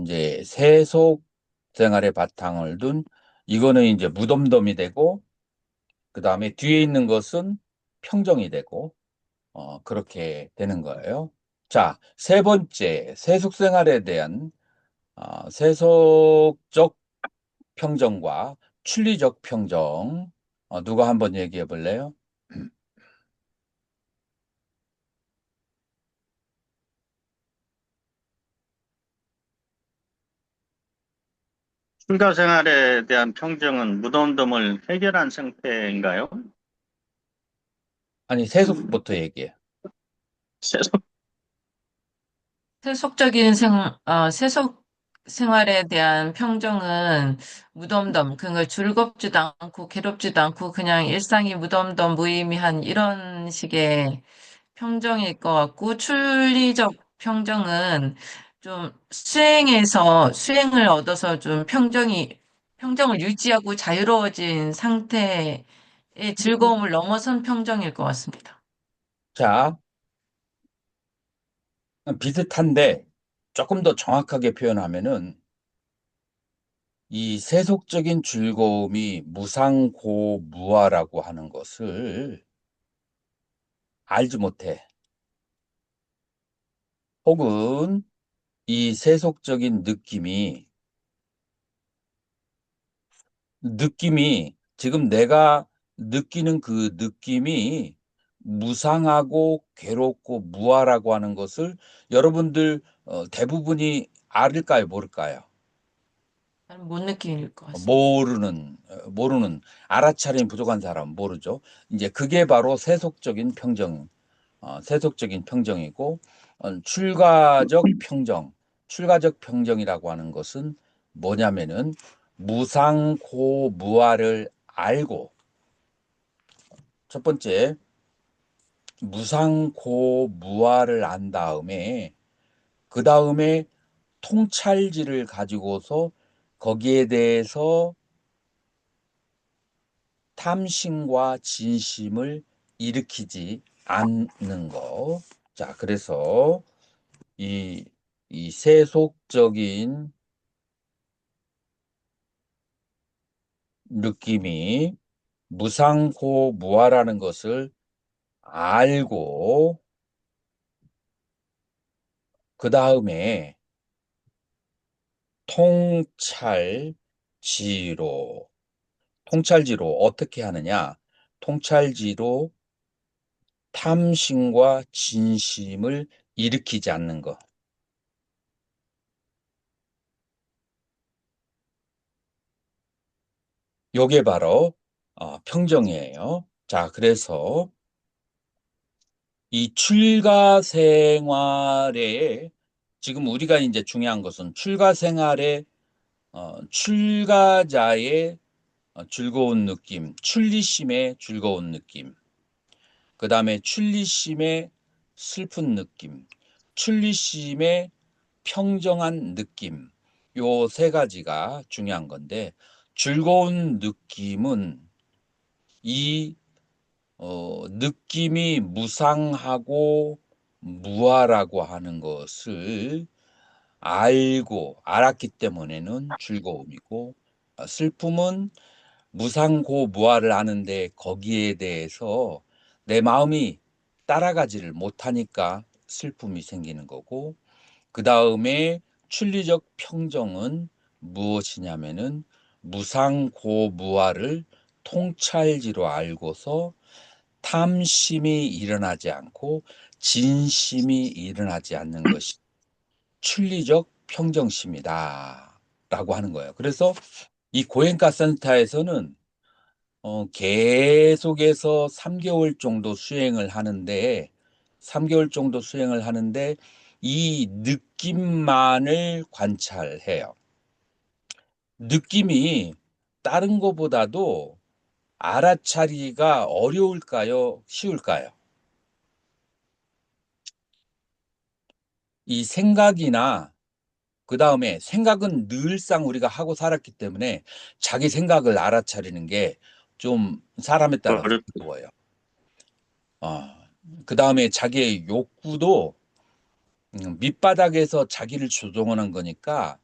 이제 세속 생활에 바탕을 둔 이거는 이제 무덤덤이 되고, 그다음에 뒤에 있는 것은 평정이 되고 그렇게 되는 거예요. 자, 세 번째 세속 생활에 대한 세속적 평정과 출리적 평정, 누가 한번 얘기해 볼래요? 출가 생활에 대한 평정은 무덤덤을 해결한 상태인가요? 아니, 세속부터 얘기해. 세속, 세속적인 생, 세속 생활에 대한 평정은 무덤덤, 그걸 즐겁지도 않고 괴롭지도 않고 그냥 일상이 무덤덤 무의미한 이런 식의 평정일 것 같고, 출리적 평정은 좀 수행을 얻어서 좀 평정을 유지하고 자유로워진 상태의 즐거움을 넘어선 평정일 것 같습니다. 자, 비슷한데 조금 더 정확하게 표현하면은 이 세속적인 즐거움이 무상고무아라고 하는 것을 알지 못해. 혹은 이 세속적인 느낌이 지금 내가 느끼는 그 느낌이 무상하고 괴롭고 무아라고 하는 것을 여러분들 대부분이 알을까요, 모를까요? 나는 못 느낄 것 같습니다. 모르는 알아차림이 부족한 사람은 모르죠. 이제 그게 바로 세속적인 평정이고 출가적 평정이라고 하는 것은 뭐냐면은 무상고무아를 알고 첫 번째 무상고무아를 안 다음에 그 다음에 통찰지를 가지고서 거기에 대해서 탐심과 진심을 일으키지 않는 거. 자, 그래서 이, 이 세속적인 느낌이 무상고무아라는 것을 알고 그 다음에 통찰지로 어떻게 하느냐? 통찰지로 탐심과 진심을 일으키지 않는 것. 요게 바로 평정이에요. 자, 그래서 이 출가 생활에 지금 우리가 이제 중요한 것은 출가 생활에 출가자의 즐거운 느낌, 출리심의 즐거운 느낌, 그 다음에 출리심의 슬픈 느낌, 출리심의 평정한 느낌, 요 세 가지가 중요한 건데, 즐거운 느낌은 이 느낌이 무상하고 무아라고 하는 것을 알았기 때문에는 즐거움이고, 슬픔은 무상고무아를 아는데 거기에 대해서 내 마음이 따라가지를 못하니까 슬픔이 생기는 거고, 그 다음에 출리적 평정은 무엇이냐면은 무상고무아를 통찰지로 알고서 탐심이 일어나지 않고 진심이 일어나지 않는 것이 출리적 평정심이다 라고 하는 거예요. 그래서 이 고행가 센터에서는 계속해서 3개월 정도 수행을 하는데 3개월 정도 수행을 하는데 이 느낌만을 관찰해요. 느낌이 다른 것보다도 알아차리기가 어려울까요? 쉬울까요? 이 생각이나 그 다음에 생각은 늘상 우리가 하고 살았기 때문에 자기 생각을 알아차리는 게 좀 사람에 따라서 어렵, 어려워요. 그 다음에 자기의 욕구도 밑바닥에서 자기를 조종하는 거니까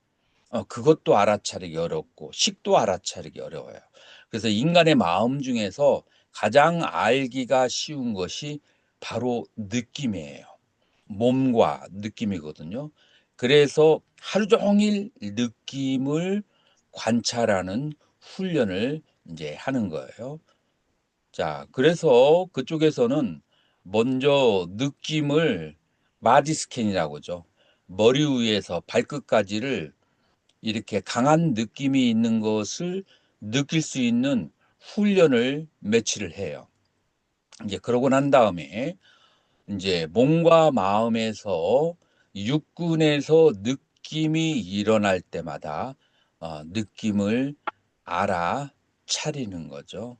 그것도 알아차리기 어렵고 식도 알아차리기 어려워요. 그래서 인간의 마음 중에서 가장 알기가 쉬운 것이 바로 느낌이에요. 몸과 느낌이거든요. 그래서 하루 종일 느낌을 관찰하는 훈련을 이제 하는 거예요. 자, 그래서 그쪽에서는 먼저 느낌을 바디 스캔이라고 하죠. 머리 위에서 발끝까지를 이렇게 강한 느낌이 있는 것을 느낄 수 있는 훈련을 며칠을 해요. 이제 그러고 난 다음에 이제 몸과 마음에서 육군에서 느낌이 일어날 때마다 느낌을 알아차리는 거죠.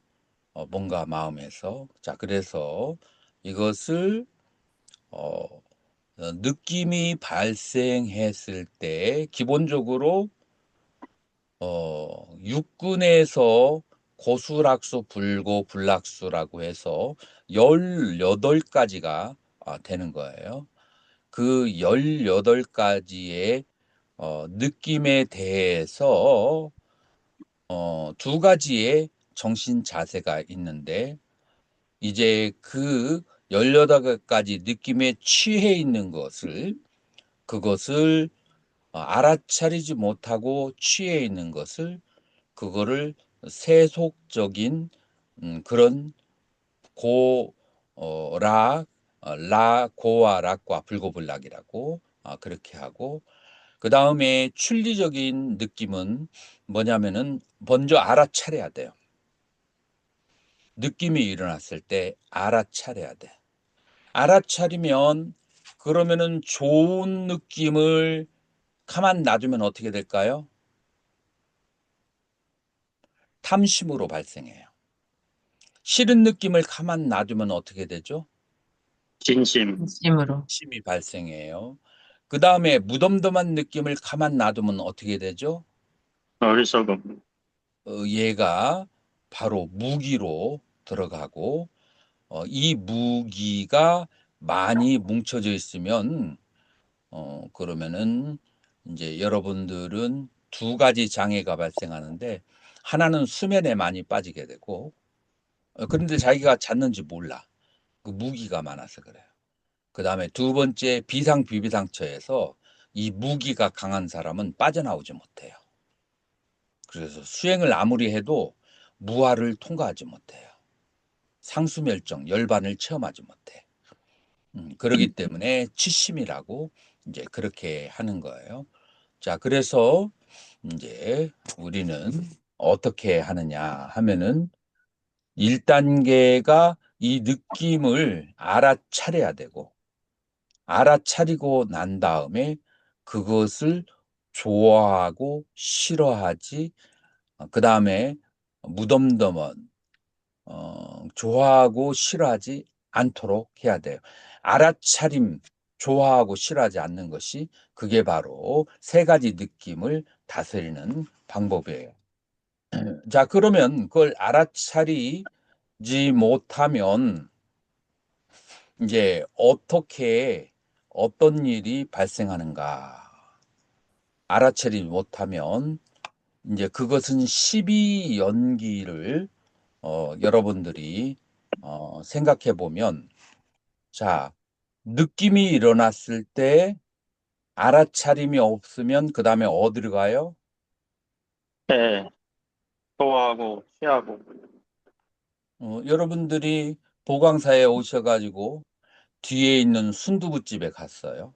뭔가 마음에서. 자, 그래서 이것을 느낌이 발생했을 때 기본적으로 육군에서 고수락수, 불고, 불락수라고 해서 18가지가 되는 거예요. 그 18가지의 느낌에 대해서 두 가지의 정신 자세가 있는데 이제 그 18가지 느낌에 취해 있는 그것을 알아차리지 못하고 취해 있는 것을 그거를 세속적인 그런 고와 락과 불고불락이라고 그렇게 하고 그 다음에 출리적인 느낌은 뭐냐면은 먼저 알아차려야 돼요. 느낌이 일어났을 때 알아차려야 돼. 알아차리면 그러면은 좋은 느낌을 가만 놔두면 어떻게 될까요? 탐심으로 발생해요. 싫은 느낌을 가만 놔두면 어떻게 되죠? 진심, 진심으로. 탐심이 발생해요. 그 다음에 무덤덤한 느낌을 가만 놔두면 어떻게 되죠? 어리석음, 얘가 바로 무기로 들어가고 이 무기가 많이 뭉쳐져 있으면 그러면은 이제 여러분들은 두 가지 장애가 발생하는데 하나는 수면에 많이 빠지게 되고 그런데 자기가 잤는지 몰라. 그 무기가 많아서 그래요. 그 다음에 두 번째 비상비비상처에서 이 무기가 강한 사람은 빠져나오지 못해요. 그래서 수행을 아무리 해도 무아를 통과하지 못해요. 상수멸정, 열반을 체험하지 못해. 그러기 때문에 치심이라고 이제 그렇게 하는 거예요. 자, 그래서 이제 우리는 어떻게 하느냐 하면은 1단계가 이 느낌을 알아차려야 되고 알아차리고 난 다음에 그것을 좋아하고 싫어하지 그 다음에 무덤덤한 좋아하고 싫어하지 않도록 해야 돼요. 알아차림, 좋아하고 싫어하지 않는 것이 그게 바로 세 가지 느낌을 다스리는 방법이에요. 자, 그러면 그걸 알아차리지 못하면 이제 어떤 일이 발생하는가? 알아차리지 못하면 이제 그것은 12연기를 여러분들이 생각해 보면 자, 느낌이 일어났을 때 알아차림이 없으면 그 다음에 어디로 가요? 해, 좋아하고 취하고, 여러분들이 보강사에 오셔가지고 뒤에 있는 순두부집에 갔어요.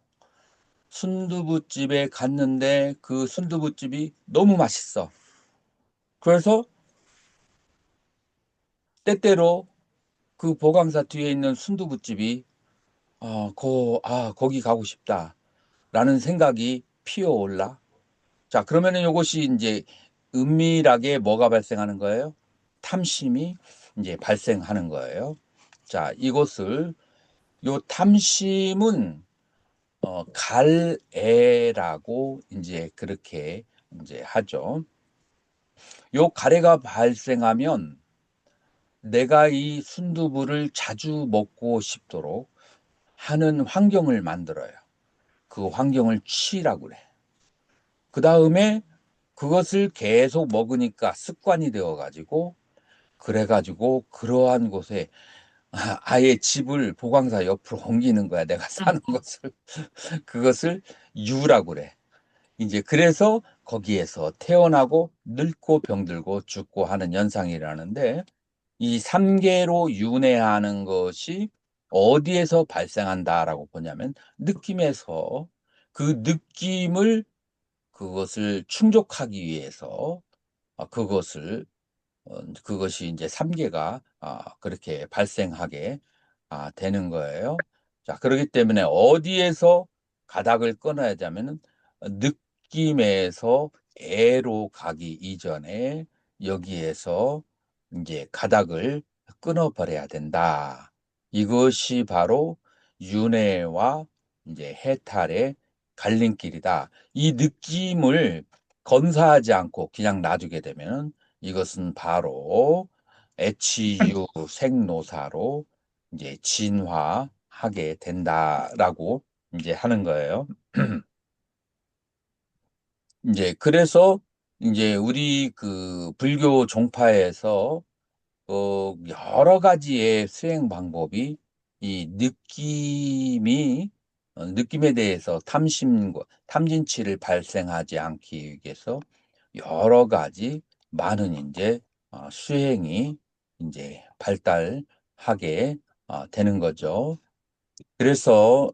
순두부집에 갔는데 그 순두부집이 너무 맛있어. 그래서 때때로 그 보강사 뒤에 있는 순두부집이 거기 가고 싶다라는 생각이 피어올라. 자, 그러면은 이것이 이제 은밀하게 뭐가 발생하는 거예요? 탐심이 이제 발생하는 거예요. 자, 요 탐심은 갈애라고 이제 그렇게 이제 하죠. 요 갈애가 발생하면 내가 이 순두부를 자주 먹고 싶도록 하는 환경을 만들어요. 그 환경을 취라고 그래. 그 다음에 그것을 계속 먹으니까 습관이 되어가지고 그래가지고 그러한 곳에 아예 집을 보강사 옆으로 옮기는 거야. 내가 사는 것을. 그것을 유라고 그래. 이제 그래서 거기에서 태어나고 늙고 병들고 죽고 하는 현상이라는데 이 3계로 윤회하는 것이 어디에서 발생한다라고 보냐면 느낌에서 그 느낌을 그것을 충족하기 위해서 그것을 그것이 이제 3계가 그렇게 발생하게 되는 거예요. 자, 그렇기 때문에 어디에서 가닥을 끊어야 하자면은 느낌에서 애로 가기 이전에 여기에서 이제 가닥을 끊어버려야 된다. 이것이 바로 윤회와 이제 해탈의 갈림길이다. 이 느낌을 건사하지 않고 그냥 놔두게 되면 이것은 바로 애치유 생노사로 이제 진화하게 된다라고 이제 하는 거예요. 이제 그래서 이제 우리 그 불교 종파에서 여러 가지의 수행 방법이 이 느낌에 대해서 탐진치를 발생하지 않기 위해서 여러 가지 많은 이제 수행이 이제 발달하게 되는 거죠. 그래서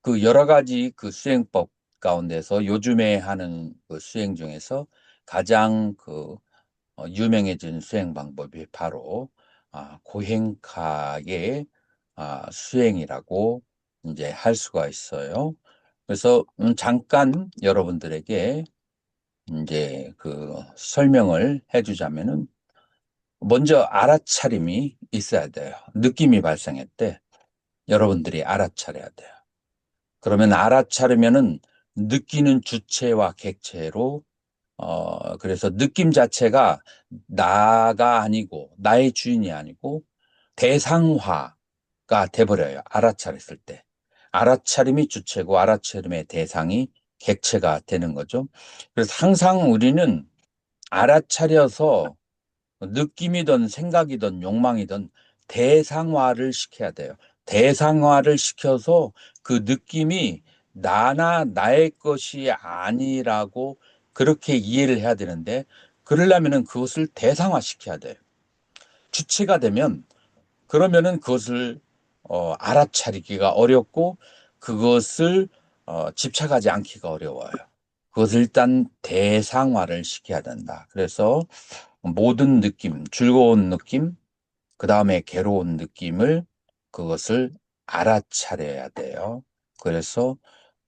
그 여러 가지 그 수행법 가운데서 요즘에 하는 그 수행 중에서 가장 그 유명해진 수행 방법이 바로 고행카의 수행이라고 이제 할 수가 있어요. 그래서 잠깐 여러분들에게 이제 그 설명을 해주자면은 먼저 알아차림이 있어야 돼요. 느낌이 발생했대. 여러분들이 알아차려야 돼요. 그러면 알아차리면은 느끼는 주체와 객체로 그래서 느낌 자체가 나가 아니고 나의 주인이 아니고 대상화가 돼버려요. 알아차렸을 때. 알아차림이 주체고 알아차림의 대상이 객체가 되는 거죠. 그래서 항상 우리는 알아차려서 느낌이든 생각이든 욕망이든 대상화를 시켜야 돼요. 대상화를 시켜서 그 느낌이 나나 나의 것이 아니라고 그렇게 이해를 해야 되는데 그러려면은 그것을 대상화 시켜야 돼요. 주체가 되면 그러면은 그것을 알아차리기가 어렵고 그것을 집착하지 않기가 어려워요. 그것을 일단 대상화를 시켜야 된다. 그래서 모든 느낌, 즐거운 느낌, 그 다음에 괴로운 느낌을 그것을 알아차려야 돼요. 그래서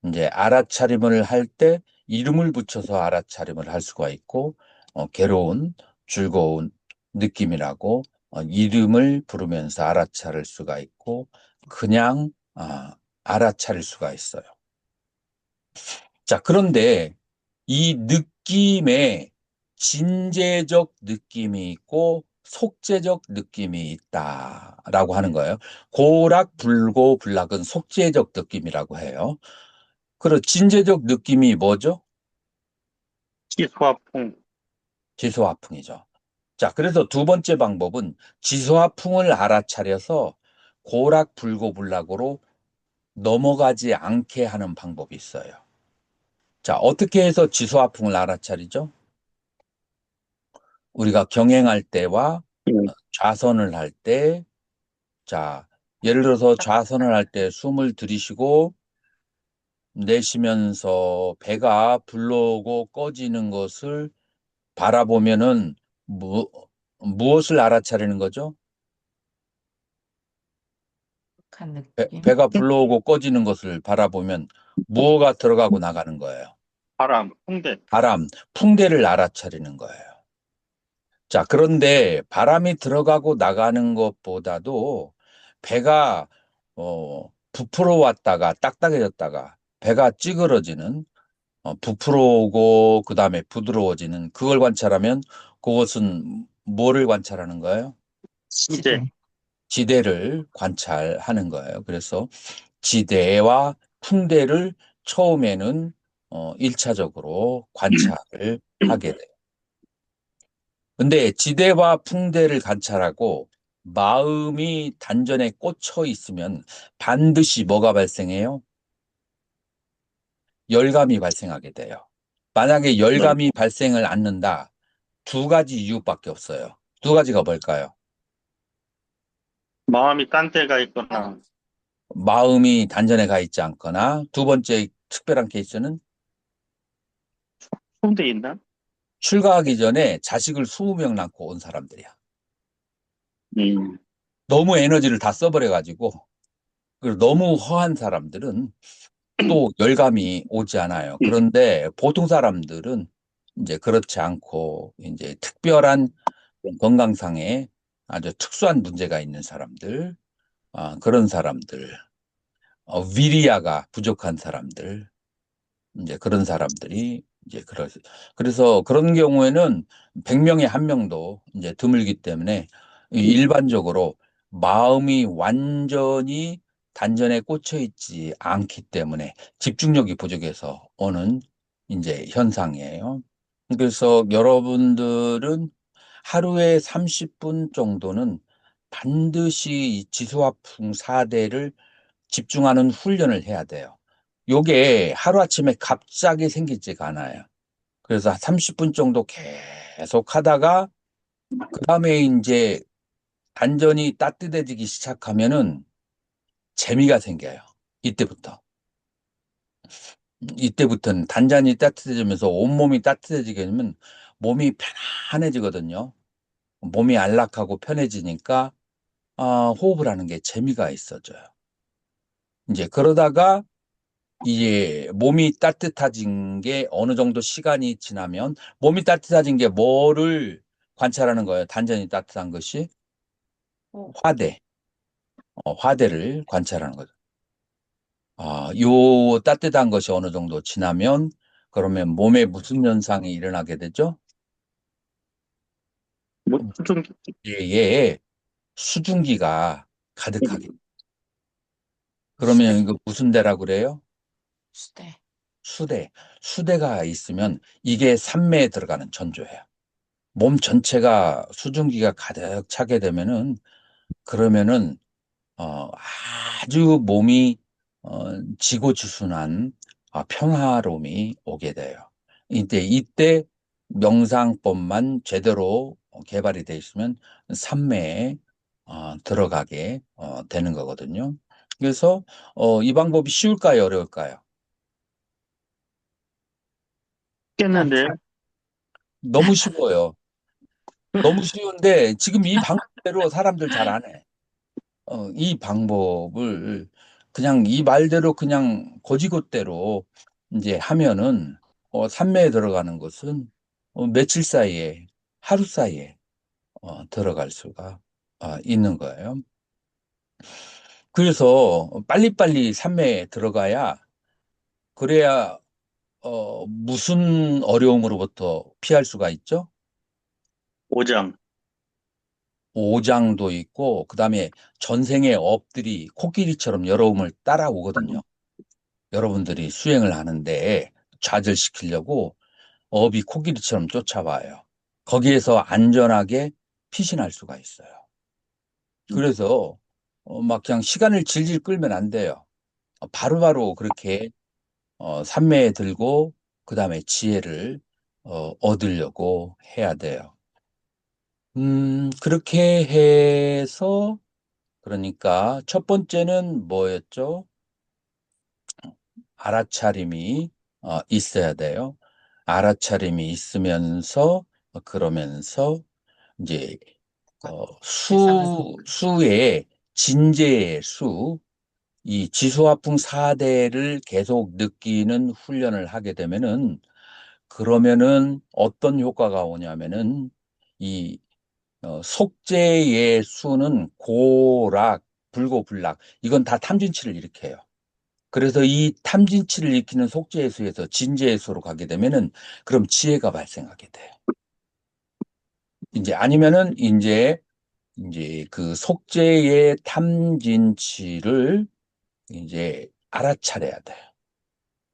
이제 알아차림을 할 때 이름을 붙여서 알아차림을 할 수가 있고, 괴로운, 즐거운 느낌이라고 이름을 부르면서 알아차릴 수가 있고, 그냥 알아차릴 수가 있어요. 자, 그런데 이 느낌에 진재적 느낌이 있고 속재적 느낌이 있다라고 하는 거예요. 고락, 불고, 불락은 속재적 느낌이라고 해요. 그리고 진재적 느낌이 뭐죠? 지수화풍. 지소화풍이죠. 자, 그래서 두 번째 방법은 지소화풍을 알아차려서 고락, 불고, 불락으로 넘어가지 않게 하는 방법이 있어요. 자, 어떻게 해서 지소화풍을 알아차리죠? 우리가 경행할 때와 음, 좌선을 할 때, 자, 예를 들어서 좌선을 할 때 숨을 들이쉬고 내쉬면서 배가 불러오고 꺼지는 것을 바라보면은 무엇을 알아차리는 거죠? 한 느낌. 배가 불러오고 꺼지는 것을 바라보면 무엇가 들어가고 나가는 거예요? 바람, 풍대. 바람, 풍대를 알아차리는 거예요. 자, 그런데 바람이 들어가고 나가는 것보다도 배가 부풀어 왔다가 딱딱해졌다가 배가 찌그러지는 부풀어 오고 그다음에 부드러워지는 그걸 관찰하면 그것은 뭐를 관찰하는 거예요? 지대. 지대를 관찰하는 거예요. 그래서 지대와 풍대를 처음에는 1차적으로 관찰을 하게 돼요. 근데 지대와 풍대를 관찰하고 마음이 단전에 꽂혀 있으면 반드시 뭐가 발생해요? 열감이 발생하게 돼요. 만약에 열감이 발생을 않는다. 두 가지 이유밖에 없어요. 두 가지가 뭘까요? 마음이 딴 데가 있거나, 마음이 단전에 가 있지 않거나 두 번째 특별한 케이스는 풍대 있나? 출가하기 전에 자식을 20명 낳고 온 사람들이야. 음, 너무 에너지를 다 써버려가지고 그리고 너무 허한 사람들은 또 열감이 오지 않아요. 그런데 보통 사람들은 이제 그렇지 않고 이제 특별한 건강상에 아주 특수한 문제가 있는 사람들, 그런 사람들, 위리아가 부족한 사람들, 이제 그런 사람들이 이제 그래서 그런 경우에는 100명에 한 명도 이제 드물기 때문에 일반적으로 마음이 완전히 단전에 꽂혀 있지 않기 때문에 집중력이 부족해서 오는 이제 현상이에요. 그래서 여러분들은 하루에 30분 정도는 반드시 이 지수화풍 4대를 집중하는 훈련을 해야 돼요. 요게 하루아침에 갑자기 생기지가 않아요. 그래서 30분 정도 계속 하다가 그다음에 이제 단전이 따뜻해지기 시작하면은 재미가 생겨요. 이때부터. 이때부터는 단전이 따뜻해지면서 온몸이 따뜻해지게 되면 몸이 편안해지거든요. 몸이 안락하고 편해지니까 호흡을 하는 게 재미가 있어져요. 이제 그러다가 이제 몸이 따뜻해진 게 어느 정도 시간이 지나면 몸이 따뜻해진 게 뭐를 관찰하는 거예요? 단전이 따뜻한 것이 화대, 화대를 관찰하는 거죠. 요 따뜻한 것이 어느 정도 지나면 그러면 몸에 무슨 현상이 일어나게 되죠? 뭐, 좀, 얘에 수증기가 가득하게. 그러면 이거 무슨 대라고 그래요? 수대. 수대. 수대가 있으면 이게 산매에 들어가는 전조예요. 몸 전체가 수증기가 가득 차게 되면은 그러면은 아주 몸이 지고지순한 평화로움이 오게 돼요. 이때 명상법만 제대로 개발이 돼 있으면 삼매에 들어가게 되는 거거든요. 그래서 이 방법이 쉬울까요, 어려울까요? 깼는데, 너무 쉬워요. 너무 쉬운데 지금 이 방법대로 사람들 잘 안 해. 이 방법을 그냥 이 말대로 그냥 고지곳대로 이제 하면은 산매에 들어가는 것은 며칠 사이에 하루 사이에 들어갈 수가 있는 거예요. 그래서 빨리빨리 산매에 들어가야 그래야 무슨 어려움으로부터 피할 수가 있죠? 오장. 오장도 있고 그다음에 전생의 업들이 코끼리처럼 여러움을 따라오거든요. 여러분들이 수행을 하는데 좌절시키려고 업이 코끼리처럼 쫓아와요. 거기에서 안전하게 피신할 수가 있어요. 그래서 막 그냥 시간을 질질 끌면 안 돼요. 바로바로 그렇게 삼매에 들고 그다음에 지혜를 얻으려고 해야 돼요. 그렇게 해서 그러니까 첫 번째는 뭐였죠? 알아차림이 있어야 돼요. 알아차림이 있으면서 그러면서 이제 수의 진재의 수, 이 지수화풍 4대를 계속 느끼는 훈련을 하게 되면은 그러면은 어떤 효과가 오냐면은 이 속재의 수는 고락, 불고불락 이건 다 탐진치를 일으켜요. 그래서 이 탐진치를 일으키는 속재해수에서 진재해수로 가게 되면은 그럼 지혜가 발생하게 돼요. 이제 아니면은 이제 그 속재의 탐진치를 이제 알아차려야 돼요.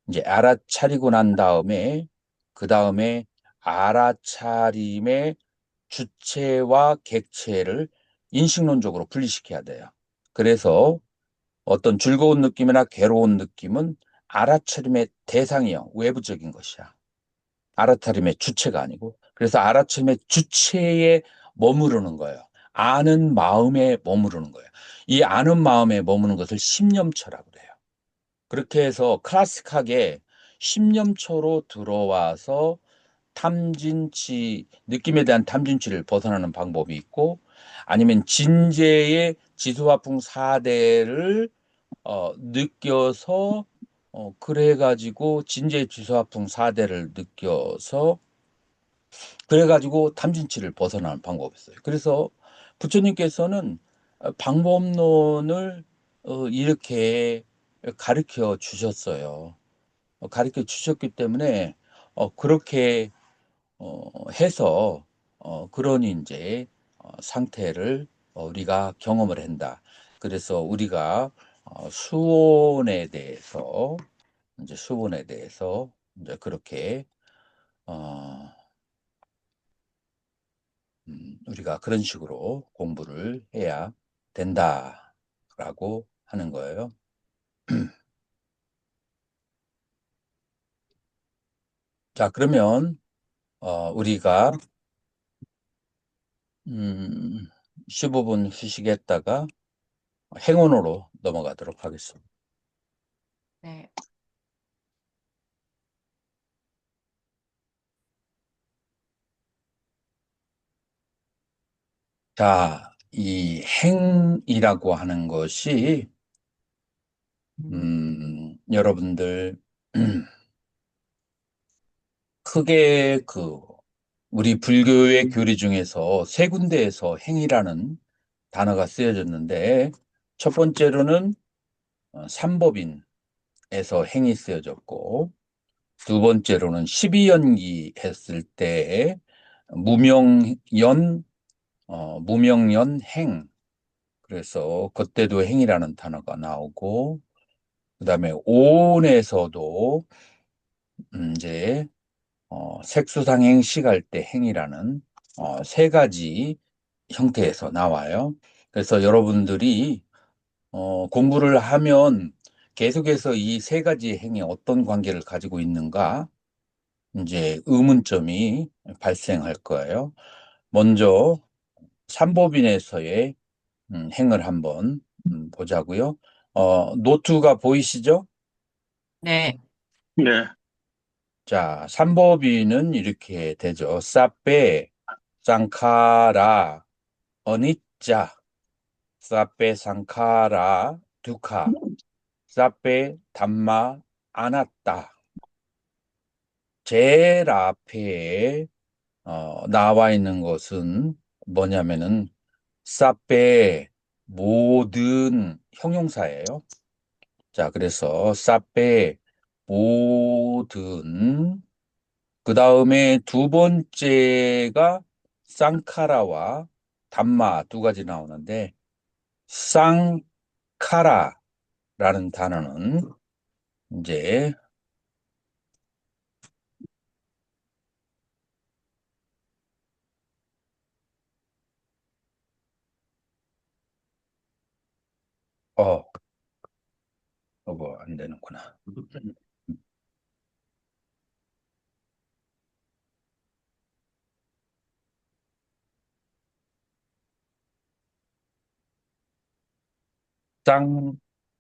이제 알아차리고 난 다음에 그 다음에 알아차림의 주체와 객체를 인식론적으로 분리시켜야 돼요. 그래서 어떤 즐거운 느낌이나 괴로운 느낌은 알아차림의 대상이요. 외부적인 것이야. 알아차림의 주체가 아니고. 그래서 알아차림의 주체에 머무르는 거예요. 아는 마음에 머무르는 거예요. 이 아는 마음에 머무는 것을 심념처라고 그래요. 그렇게 해서 클래식하게 심념처로 들어와서 탐진치, 느낌에 대한 탐진치를 벗어나는 방법이 있고 아니면 진재의 지수화풍 4대를 느껴서 그래가지고 진제주사풍 4대를 느껴서 그래가지고 탐진치를 벗어나는 방법이었어요. 그래서 부처님께서는 방법론을 이렇게 가르쳐 주셨어요. 가르쳐 주셨기 때문에 그렇게 해서 그런 이제 상태를 우리가 경험을 한다. 그래서 우리가 수온에 대해서 이제 그렇게 어, 우리가 그런 식으로 공부를 해야 된다라고 하는 거예요. 자, 그러면 우리가 15분 휴식했다가 행운으로 넘어가도록 하겠습니다. 네. 자, 이 행이라고 하는 것이 여러분들 크게 우리 불교의 교리 중에서 세 군데에서 행이라는 단어가 쓰여졌는데 첫 번째로는 삼법인에서 행이 쓰여졌고 두 번째로는 12연기 했을 때 무명연 무명연 행 그래서 그때도 행이라는 단어가 나오고 그다음에 오온에서도 이제 색수상행 시갈 때 행이라는 세 가지 형태에서 나와요. 그래서 여러분들이 공부를 하면 계속해서 이 세 가지 행이 어떤 관계를 가지고 있는가 이제 의문점이 발생할 거예요. 먼저 삼법인에서의 행을 한번 보자고요. 노트가 보이시죠? 네. 네. 자, 삼법인은 이렇게 되죠. 사페, 쌍카라, 어니짜, 사페, 상카라, 두카, 사페, 담마, 아나따. 제일 앞에 나와 있는 것은 뭐냐면은 사페 모든 형용사예요. 자, 그래서 사페 모든 그 다음에 두 번째가 쌍카라와 담마 두 가지 나오는데 쌍카라라는 단어는 이제 어, 뭐 안 되는구나.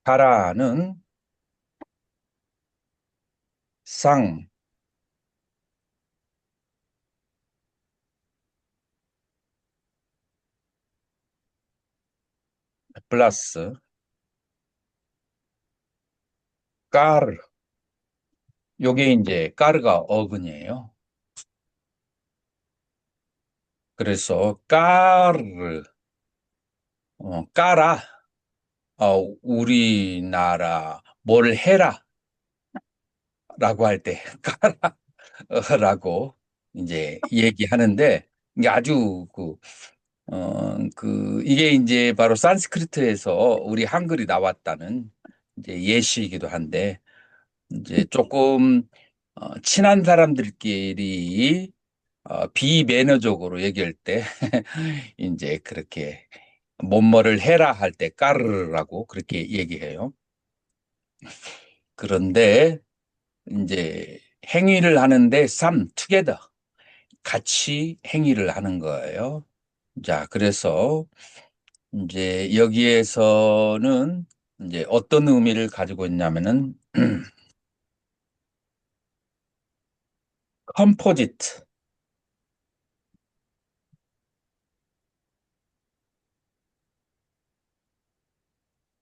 쌍카라는 쌍 플러스 까르 요게 이제 까르가 어근이에요. 그래서 까르 까라 우리나라 뭘 해라 라고 할 때 까라라고 이제 얘기하는데 이게 아주 이게 이제 바로 산스크리트에서 우리 한글이 나왔다는 이제 예시이기도 한데 이제 조금 친한 사람들끼리 비매너적으로 얘기할 때 이제 그렇게 뭐뭐를 해라 할 때 까르르라고 그렇게 얘기해요. 그런데 이제 행위를 하는데 together 같이 행위를 하는 거예요. 자, 그래서 이제 여기에서는 이제 어떤 의미를 가지고 있냐면은 컴포지트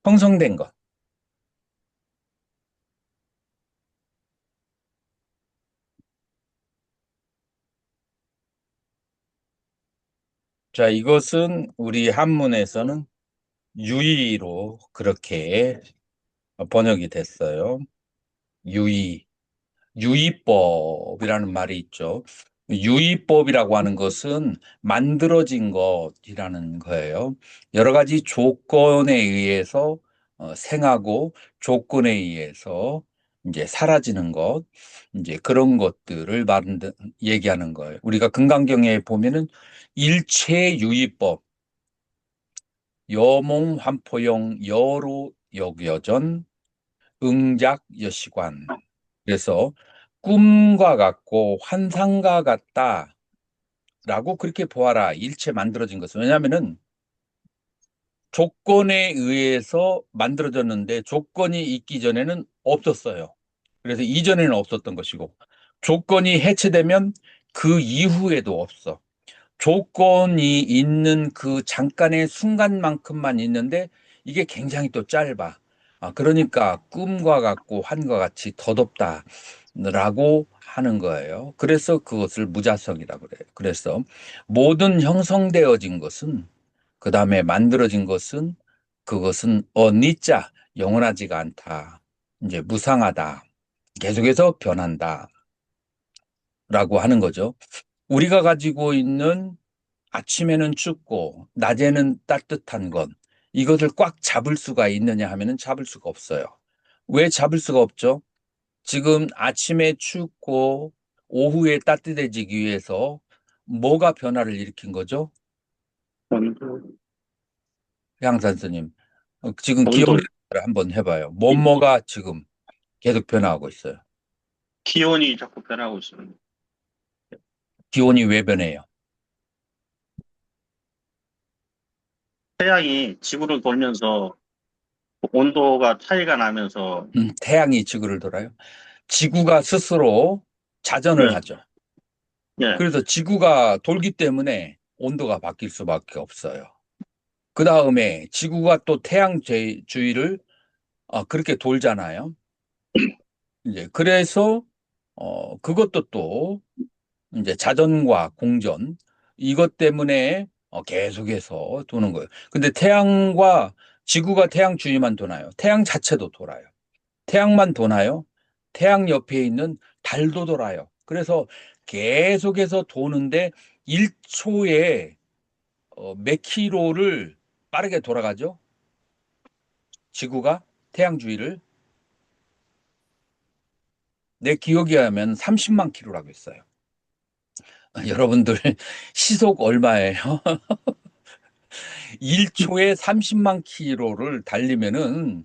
형성된 것. 자, 이것은 우리 한문에서는 유의로 그렇게 번역이 됐어요. 유의. 유의법이라는 말이 있죠. 유의법이라고 하는 것은 만들어진 것이라는 거예요. 여러 가지 조건에 의해서 생하고 조건에 의해서 이제 사라지는 것, 이제 그런 것들을 얘기하는 거예요. 우리가 금강경에 보면은 일체유의법, 여몽환포용 여로 역여전 응작여시관. 그래서 꿈과 같고 환상과 같다라고 그렇게 보아라. 일체 만들어진 것은. 왜냐하면은 조건에 의해서 만들어졌는데 조건이 있기 전에는 없었어요. 그래서 이전에는 없었던 것이고 조건이 해체되면 그 이후에도 없어. 조건이 있는 그 잠깐의 순간만큼만 있는데 이게 굉장히 또 짧아. 그러니까 꿈과 같고 환과 같이 덧없다라고 하는 거예요. 그래서 그것을 무자성이라고 그래요. 그래서 모든 형성되어진 것은 그 다음에 만들어진 것은 그것은 어니자 영원하지가 않다. 이제 무상하다. 계속해서 변한다라고 하는 거죠. 우리가 가지고 있는 아침에는 춥고 낮에는 따뜻한 것, 이것을 꽉 잡을 수가 있느냐 하면은 잡을 수가 없어요. 왜 잡을 수가 없죠? 지금 아침에 춥고 오후에 따뜻해지기 위해서 뭐가 변화를 일으킨 거죠? 온도, 양산스님. 지금 온도, 기억을 한번 해봐요. 뭐가 지금 계속 변화하고 있어요. 기온이 자꾸 변하고 있습니다. 기온이 왜 변해요? 태양이 지구를 돌면서 온도가 차이가 나면서, 태양이 지구를 돌아요. 지구가 스스로 자전을 예, 하죠. 예, 그래서 지구가 돌기 때문에 온도가 바뀔 수밖에 없어요. 그 다음에 지구가 또 태양 주위를 그렇게 돌잖아요. 이제 그래서 그것도 또 이제 자전과 공전 이것 때문에 계속해서 도는 거예요. 근데 태양과 지구가 태양 주위만 도나요? 태양 자체도 돌아요. 태양만 도나요? 태양 옆에 있는 달도 돌아요. 그래서 계속해서 도는데 1초에 몇 킬로를 빠르게 돌아가죠? 지구가 태양 주위를 내 기억에 하면 30만 킬로라고 했어요. 여러분들 시속 얼마예요? 1초에 30만 킬로를 달리면은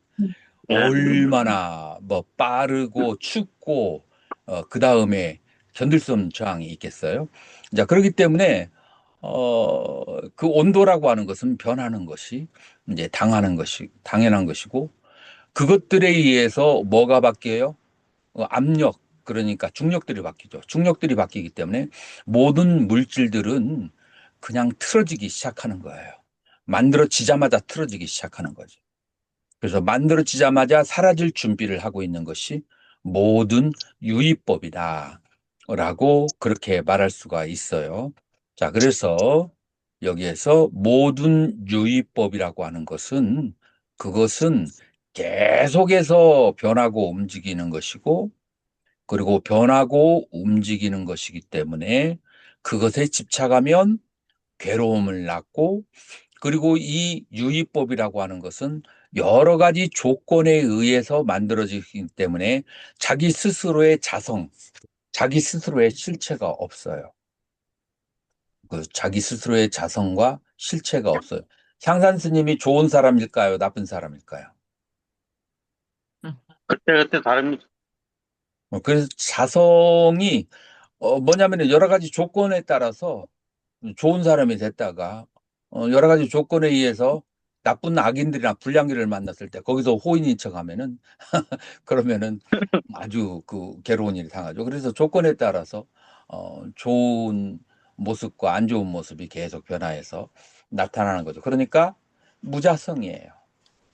예. 얼마나 뭐 빠르고 춥고 그 다음에 견딜 수 없는 저항이 있겠어요? 자, 그렇기 때문에 그 온도라고 하는 것은 변하는 것이 이제 당연한 것이고 그것들에 의해서 뭐가 바뀌어요? 압력, 그러니까 중력들이 바뀌죠. 중력들이 바뀌기 때문에 모든 물질들은 그냥 틀어지기 시작하는 거예요. 만들어지자마자 틀어지기 시작하는 거죠. 그래서 만들어지자마자 사라질 준비를 하고 있는 것이 모든 유의법이다. 라고 그렇게 말할 수가 있어요. 자, 그래서 여기에서 모든 유의법이라고 하는 것은 그것은 계속해서 변하고 움직이는 것이고 그리고 변하고 움직이는 것이기 때문에 그것에 집착하면 괴로움을 낳고 그리고 이 유의법이라고 하는 것은 여러 가지 조건에 의해서 만들어지기 때문에 자기 스스로의 자성, 자기 스스로의 실체가 없어요. 그 자기 스스로의 자성과 실체가 없어요. 향산 스님이 좋은 사람일까요? 나쁜 사람일까요? 그때그때 다릅니다. 그래서 자성이 뭐냐면 여러 가지 조건에 따라서 좋은 사람이 됐다가 여러 가지 조건에 의해서 나쁜 악인들이나 불량귀를 만났을 때 거기서 호인인 척하면은 그러면은 아주 그 괴로운 일이 당하죠. 그래서 조건에 따라서 좋은 모습과 안 좋은 모습이 계속 변화해서 나타나는 거죠. 그러니까 무자성이에요.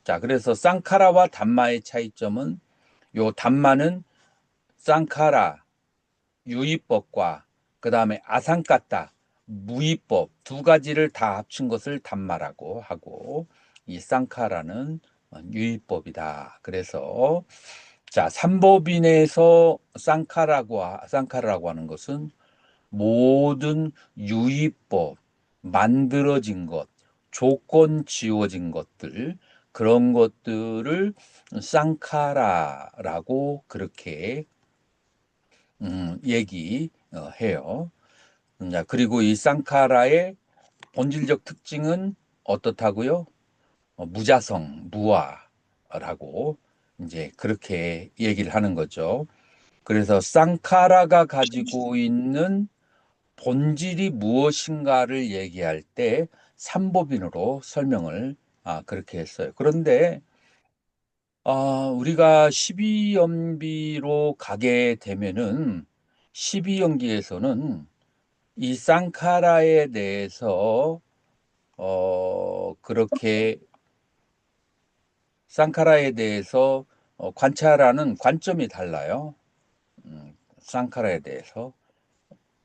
자, 그래서 쌍카라와 담마의 차이점은 요 담마는 쌍카라 유의법과 그 다음에 아상까따 무위법 두 가지를 다 합친 것을 단마라고 하고 이 쌍카라는 유의법이다. 그래서 자, 삼법인에서 쌍카라고 하는 것은 모든 유의법, 만들어진 것, 조건 지어진 것들, 그런 것들을 쌍카라라고 그렇게 얘기해요. 자, 그리고 이 쌍카라의 본질적 특징은 어떻다고요? 무자성, 무아라고 이제 그렇게 얘기를 하는 거죠. 그래서 쌍카라가 가지고 있는 본질이 무엇인가를 얘기할 때 삼법인으로 설명을 그렇게 했어요. 그런데 우리가 12연비로 가게 되면은 12연기에서는 이 쌍카라에 대해서 그렇게 쌍카라에 대해서 관찰하는 관점이 달라요. 쌍카라에 대해서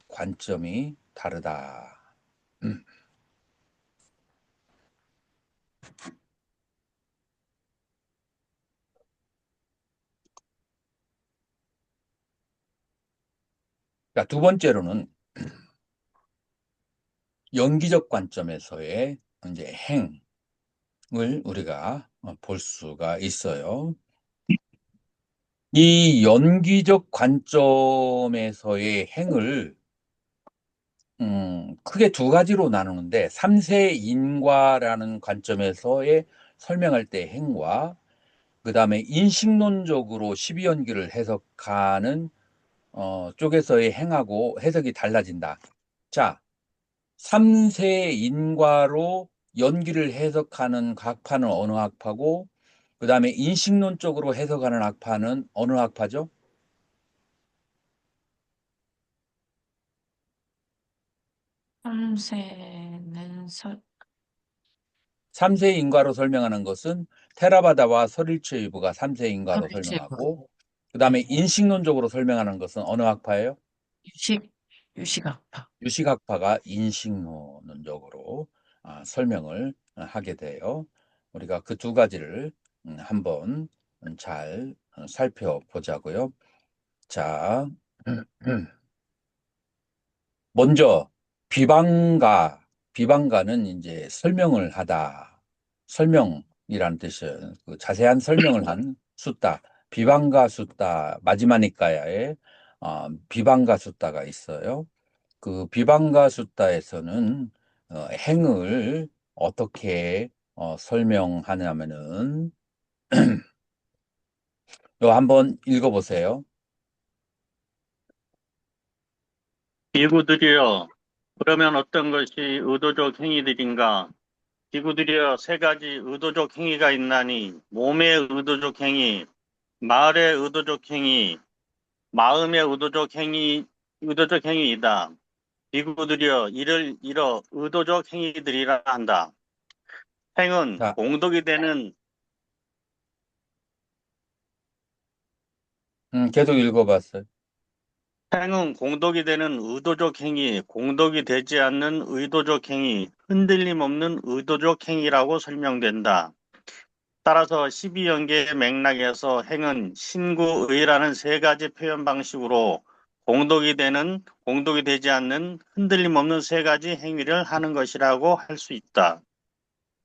관점이 다르다. 그러니까 두 번째로는 연기적 관점에서의 이제 행을 우리가 볼 수가 있어요. 이 연기적 관점에서의 행을 크게 두 가지로 나누는데 삼세인과라는 관점에서의 설명할 때 행과 그 다음에 인식론적으로 12연기를 해석하는 쪽에서의 행하고 해석이 달라진다. 자, 삼세인과로 연기를 해석하는 학파는 어느 학파고 그 다음에 인식론적으로 해석하는 학파는 어느 학파죠? 삼세는 삼세인과로 설명하는 것은 테라바다와 설일체유부가 삼세인과로 설치부, 설명하고 그 다음에 인식론적으로 설명하는 것은 어느 학파예요? 유식, 유식학파. 유식학파가 인식론적으로 설명을 하게 돼요. 우리가 그 두 가지를 한번 잘 살펴보자고요. 자, 먼저 비방가는 이제 설명을 하다. 설명이라는 뜻이에요. 그 자세한 설명을 한 숫다. 비방가 숫다 마지마니까야에 비방가 숫다가 있어요. 그 비방가 숫다에서는 행을 어떻게 설명하냐면은 요 한번 읽어보세요. 비구들이여, 그러면 어떤 것이 의도적 행위들인가? 비구들이여, 세 가지 의도적 행위가 있나니, 몸의 의도적 행위, 말의 의도적 행위, 마음의 의도적 행위이다. 비구들이여, 이를 이러 의도적 행위들이라 한다. 행은 자, 공덕이 되는 계속 읽어봤어요. 행은 공덕이 되는 의도적 행위, 공덕이 되지 않는 의도적 행위, 흔들림 없는 의도적 행위라고 설명된다. 따라서 12연계의 맥락에서 행은 신구의라는 세 가지 표현 방식으로 공덕이 되는, 공덕이 되지 않는 흔들림 없는 세 가지 행위를 하는 것이라고 할 수 있다.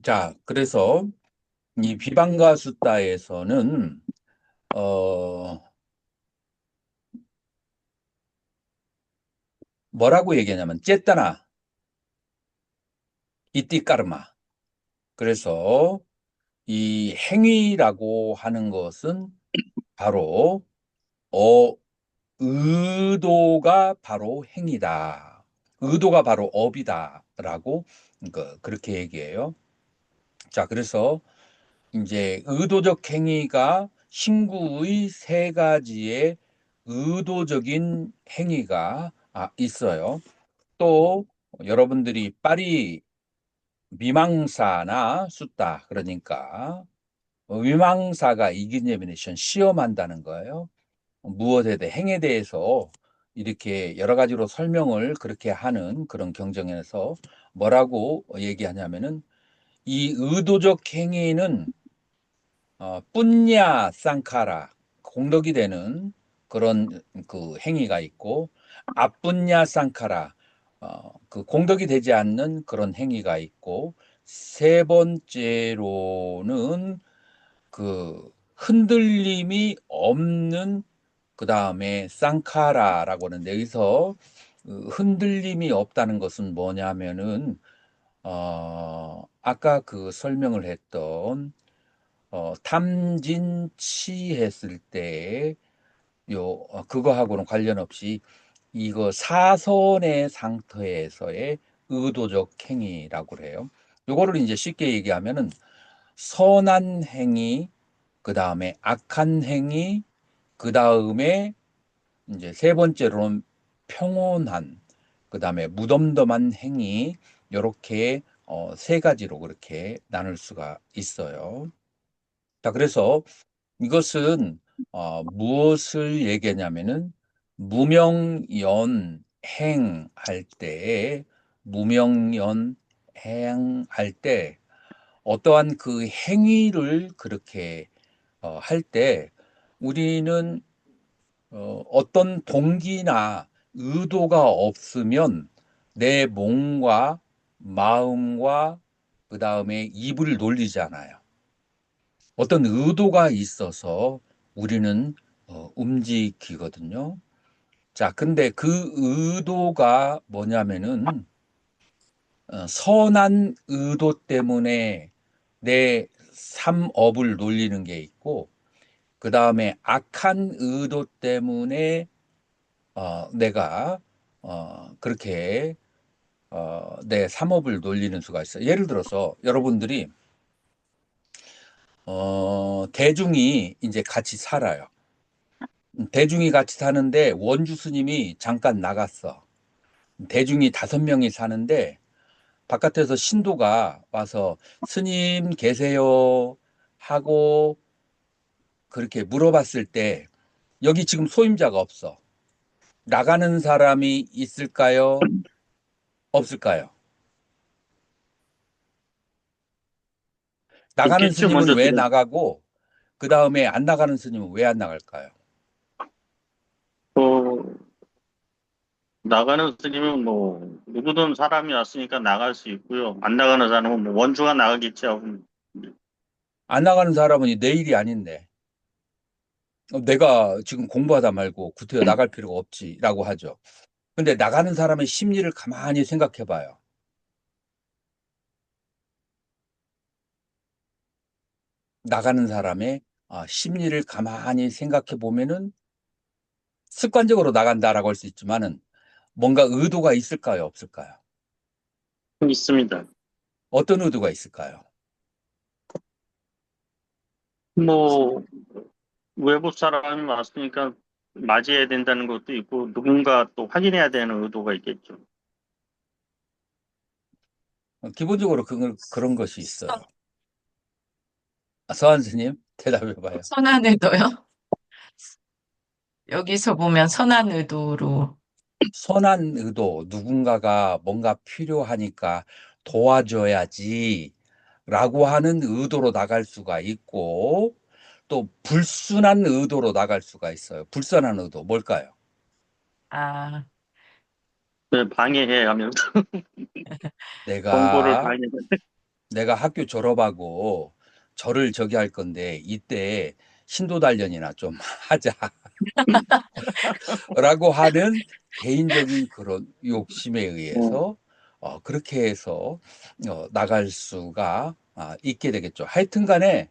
자, 그래서 이 비방가 숫다에서는 뭐라고 얘기하냐면 쨌다나 이띠까르마. 그래서 이 행위라고 하는 것은 바로 의도가 바로 행위다. 의도가 바로 업이다라고 그렇게 얘기해요. 자, 그래서 이제 의도적 행위가 신구의 세 가지의 의도적인 행위가 있어요. 또 여러분들이 파리 미망사나 숫다 그러니까 위망사가 이기념이션 시험한다는 거예요. 무엇에 대해 행에 대해서 이렇게 여러 가지로 설명을 그렇게 하는 그런 경전에서 뭐라고 얘기하냐면은 이 의도적 행위는 뿌냐 쌍카라 공덕이 되는 그런 그 행위가 있고 아뿌냐 쌍카라 그 공덕이 되지 않는 그런 행위가 있고 세 번째로는 그 흔들림이 없는 그 다음에 쌍카라라고 하는데 여기서 흔들림이 없다는 것은 뭐냐면은 아까 그 설명을 했던 탐진치 했을 때 그거하고는 관련 없이 이거 사선의 상태에서의 의도적 행위라고 그래요. 요거를 이제 쉽게 얘기하면은 선한 행위, 그 다음에 악한 행위, 그 다음에 이제 세 번째로는 평온한, 그 다음에 무덤덤한 행위, 요렇게 세 가지로 그렇게 나눌 수가 있어요. 자, 그래서 이것은 무엇을 얘기하냐면은 무명연행할 때, 무명연행할 때 어떠한 그 행위를 그렇게 할 때 우리는 어떤 동기나 의도가 없으면 내 몸과 마음과 그 다음에 입을 놀리잖아요. 어떤 의도가 있어서 우리는 움직이거든요. 자, 근데 그 의도가 뭐냐면은 선한 의도 때문에 내 삼업을 놀리는 게 있고, 그 다음에 악한 의도 때문에 내가 그렇게 내 삼업을 놀리는 수가 있어요. 예를 들어서 여러분들이 대중이 이제 같이 살아요. 대중이 같이 사는데 원주 스님이 잠깐 나갔어. 대중이 5명이 사는데 바깥에서 신도가 와서 스님 계세요 하고 그렇게 물어봤을 때 여기 지금 소임자가 없어. 나가는 사람이 있을까요? 없을까요? 나가는 있겠죠. 스님은 먼저 왜 들어. 나가고 그 다음에 안 나가는 스님은 왜 안 나갈까요? 또 나가는 스님은 뭐 누구든 사람이 왔으니까 나갈 수 있고요. 안 나가는 사람은 뭐 원주가 나가겠지 하고. 안 나가는 사람은 내일이 아닌데 내가 지금 공부하다 말고 구태여 나갈 필요가 없지라고 하죠. 근데 나가는 사람의 심리를 가만히 생각해 봐요. 나가는 사람의 심리를 가만히 생각해 보면은 습관적으로 나간다라고 할 수 있지만은 뭔가 의도가 있을까요? 없을까요? 있습니다. 어떤 의도가 있을까요? 뭐 외부 사람이 왔으니까 맞이해야 된다는 것도 있고 누군가 또 확인해야 되는 의도가 있겠죠. 기본적으로 그런 것이 있어요. 서한 스님, 대답해 봐요. 선한 의도요? 여기서 보면 선한 의도로. 선한 의도, 누군가가 뭔가 필요하니까 도와줘야지 라고 하는 의도로 나갈 수가 있고, 또 불순한 의도로 나갈 수가 있어요. 불순한 의도, 뭘까요? 아, 네, 방해해 하면서 공부를 내가, 방해해. 내가 학교 졸업하고 절을 저기 할 건데, 이때 신도단련이나 좀 하자. 라고 하는 개인적인 그런 욕심에 의해서 그렇게 해서 나갈 수가 있게 되겠죠. 하여튼 간에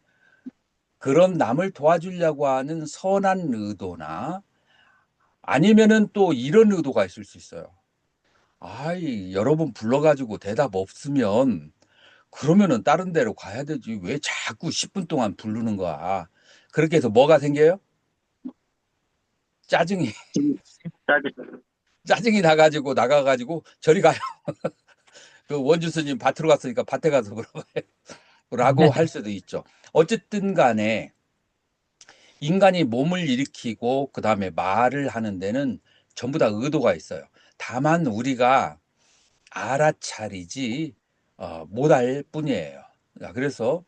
그런 남을 도와주려고 하는 선한 의도나 아니면은 또 이런 의도가 있을 수 있어요. 아이, 여러 번 불러가지고 대답 없으면 그러면은 다른 데로 가야 되지. 왜 자꾸 10분 동안 부르는 거야? 그렇게 해서 뭐가 생겨요? 짜증이, 짜증이 나가지고 나가가지고 저리 가요. 그 원주 스님 밭으로 갔으니까 밭에 가서 물어봐요. 라고 할 수도 있죠. 어쨌든 간에 인간이 몸을 일으키고 그 다음에 말을 하는 데는 전부 다 의도가 있어요. 다만 우리가 알아차리지 못할 뿐이에요. 자, 그래서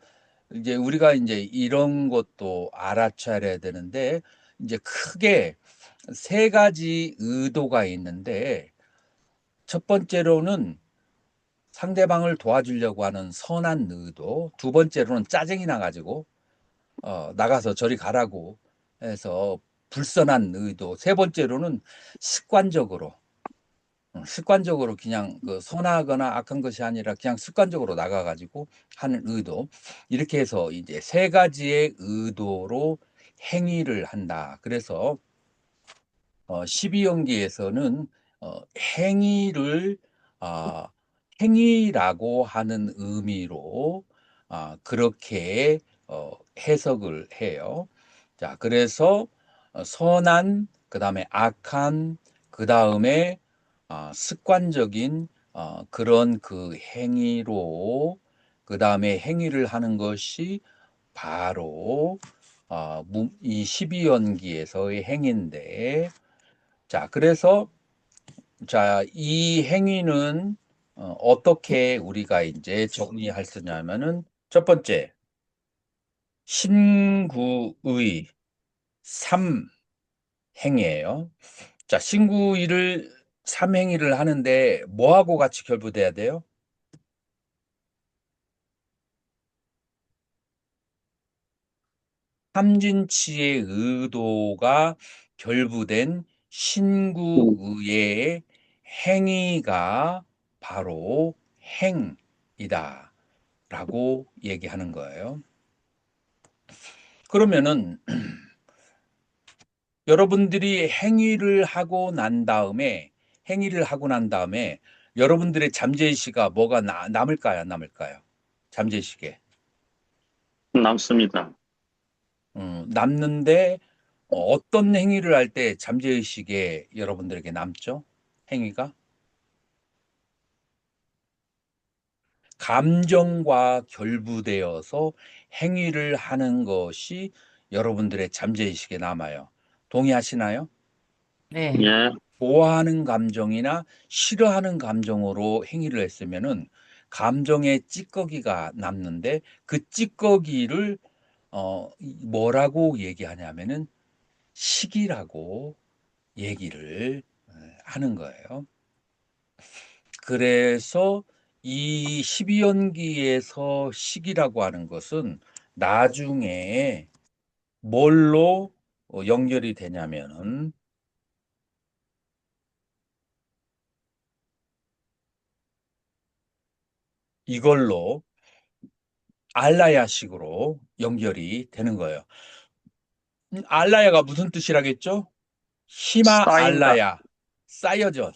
이제 우리가 이제 이런 것도 알아차려야 되는데 이제 크게 세 가지 의도가 있는데 첫 번째로는 상대방을 도와주려고 하는 선한 의도, 두 번째로는 짜증이 나가지고 나가서 저리 가라고 해서 불선한 의도, 세 번째로는 습관적으로 습관적으로 그냥 그 선하거나 악한 것이 아니라 그냥 습관적으로 나가가지고 하는 의도. 이렇게 해서 이제 세 가지의 의도로 행위를 한다. 그래서 12연기에서는 행위를 아, 행위라고 하는 의미로 그렇게 해석을 해요. 자, 그래서 선한, 그다음에 악한, 그다음에 습관적인 그런 그 행위로 그다음에 행위를 하는 것이 바로 이 12연기에서의 행위인데 자, 그래서 자, 이 행위는 어떻게 우리가 이제 정리할 수 있냐면은 첫 번째 신구의 삼행이에요. 자, 신구의를 삼행위를 하는데 뭐하고 같이 결부돼야 돼요? 삼진치의 의도가 결부된 신구의의 행위가 바로 행이다 라고 얘기하는 거예요. 그러면은 여러분들이 행위를 하고 난 다음에 여러분들의 잠재의식가 뭐가 남을까요? 안 남을까요? 잠재의식에. 남습니다. 남는데 어떤 행위를 할 때 잠재의식에 여러분들에게 남죠? 행위가? 감정과 결부되어서 행위를 하는 것이 여러분들의 잠재의식에 남아요. 동의하시나요? 네. 예, 좋아하는 감정이나 싫어하는 감정으로 행위를 했으면은 감정의 찌꺼기가 남는데 그 찌꺼기를 뭐라고 얘기하냐면은 식이라고 얘기를 하는 거예요. 그래서 이 12연기에서 식이라고 하는 것은 나중에 뭘로 연결이 되냐면은 이걸로 알라야식으로 연결이 되는 거예요. 알라야가 무슨 뜻이라겠죠? 히마 쌓인다. 알라야, 쌓여져.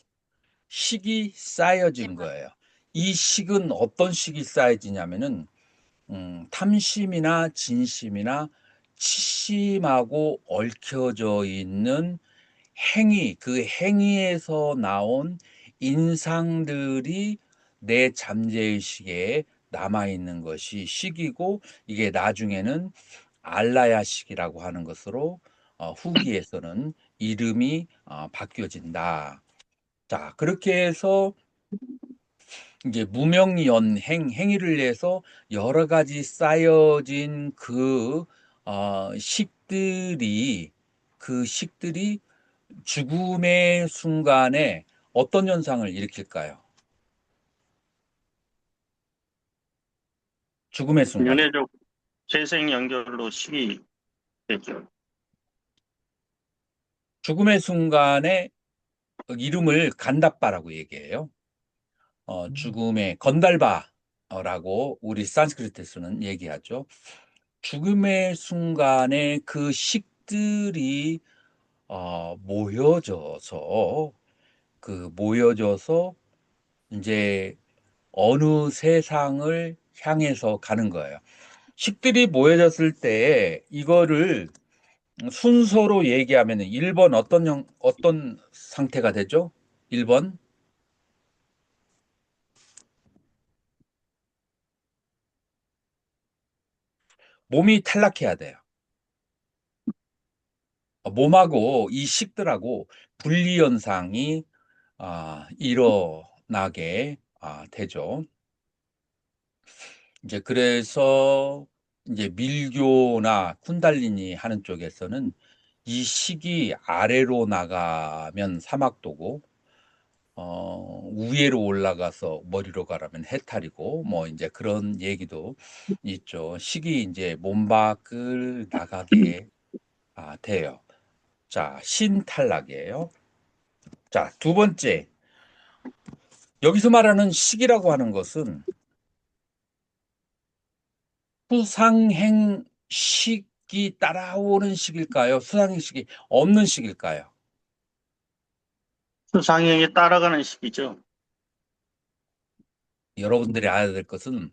식이 쌓여진 거예요. 이 식은 어떤 식이 쌓여지냐면은 탐심이나 진심이나 치심하고 얽혀져 있는 행위, 그 행위에서 나온 인상들이 내 잠재의식에 남아있는 것이 식이고 이게 나중에는 알라야식이라고 하는 것으로 후기에서는 이름이 바뀌어진다. 자, 그렇게 해서 이제 무명연행, 행위를 해서 여러 가지 쌓여진 식들이 그 식들이 죽음의 순간에 어떤 현상을 일으킬까요? 죽음의 순간에. 윤회적 재생 연결로 식이 되죠. 죽음의 순간에 이름을 간다빠라고 얘기해요. 죽음의 건달바라고 우리 산스크리트에서는 얘기하죠. 죽음의 순간에 그 식들이 모여져서 모여져서 이제 어느 세상을 향해서 가는 거예요. 식들이 모여졌을 때 이거를 순서로 얘기하면 1번 어떤 상태가 되죠? 1번 몸이 탈락해야 돼요. 몸하고 이 식들하고 분리 현상이 일어나게 되죠. 이제 그래서 이제 밀교나 쿤달리니 하는 쪽에서는 이 식이 아래로 나가면 사막도고 위로 올라가서 머리로 가라면 해탈이고 뭐 이제 그런 얘기도 있죠. 식이 이제 몸 밖을 나가게 돼요. 자, 신탈락이에요. 자, 두 번째. 여기서 말하는 식이라고 하는 것은 수상행식이 따라오는 식일까요? 수상행식이 없는 식일까요? 수상행이 따라가는 식이죠. 여러분들이 알아야 될 것은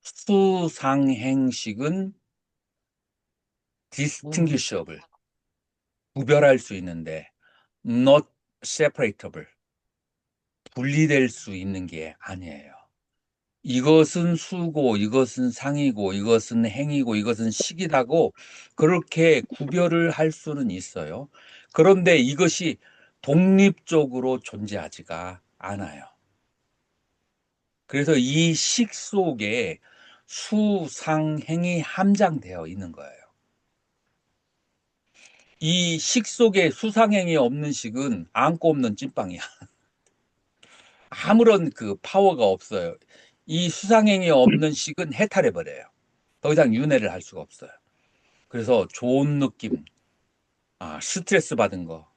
수상행식은 distinguishable, 구별할 수 있는데 not separatable, 분리될 수 있는 게 아니에요. 이것은 수고, 이것은 상이고, 이것은 행이고, 이것은 식이라고 그렇게 구별을 할 수는 있어요. 그런데 이것이 독립적으로 존재하지가 않아요. 그래서 이 식 속에 수상행이 함장되어 있는 거예요. 이 식 속에 수상행이 없는 식은 안고 없는 찐빵이야. 아무런 그 파워가 없어요. 이 수상행이 없는 식은 해탈해버려요. 더 이상 윤회를 할 수가 없어요. 그래서 좋은 느낌, 스트레스 받은 거,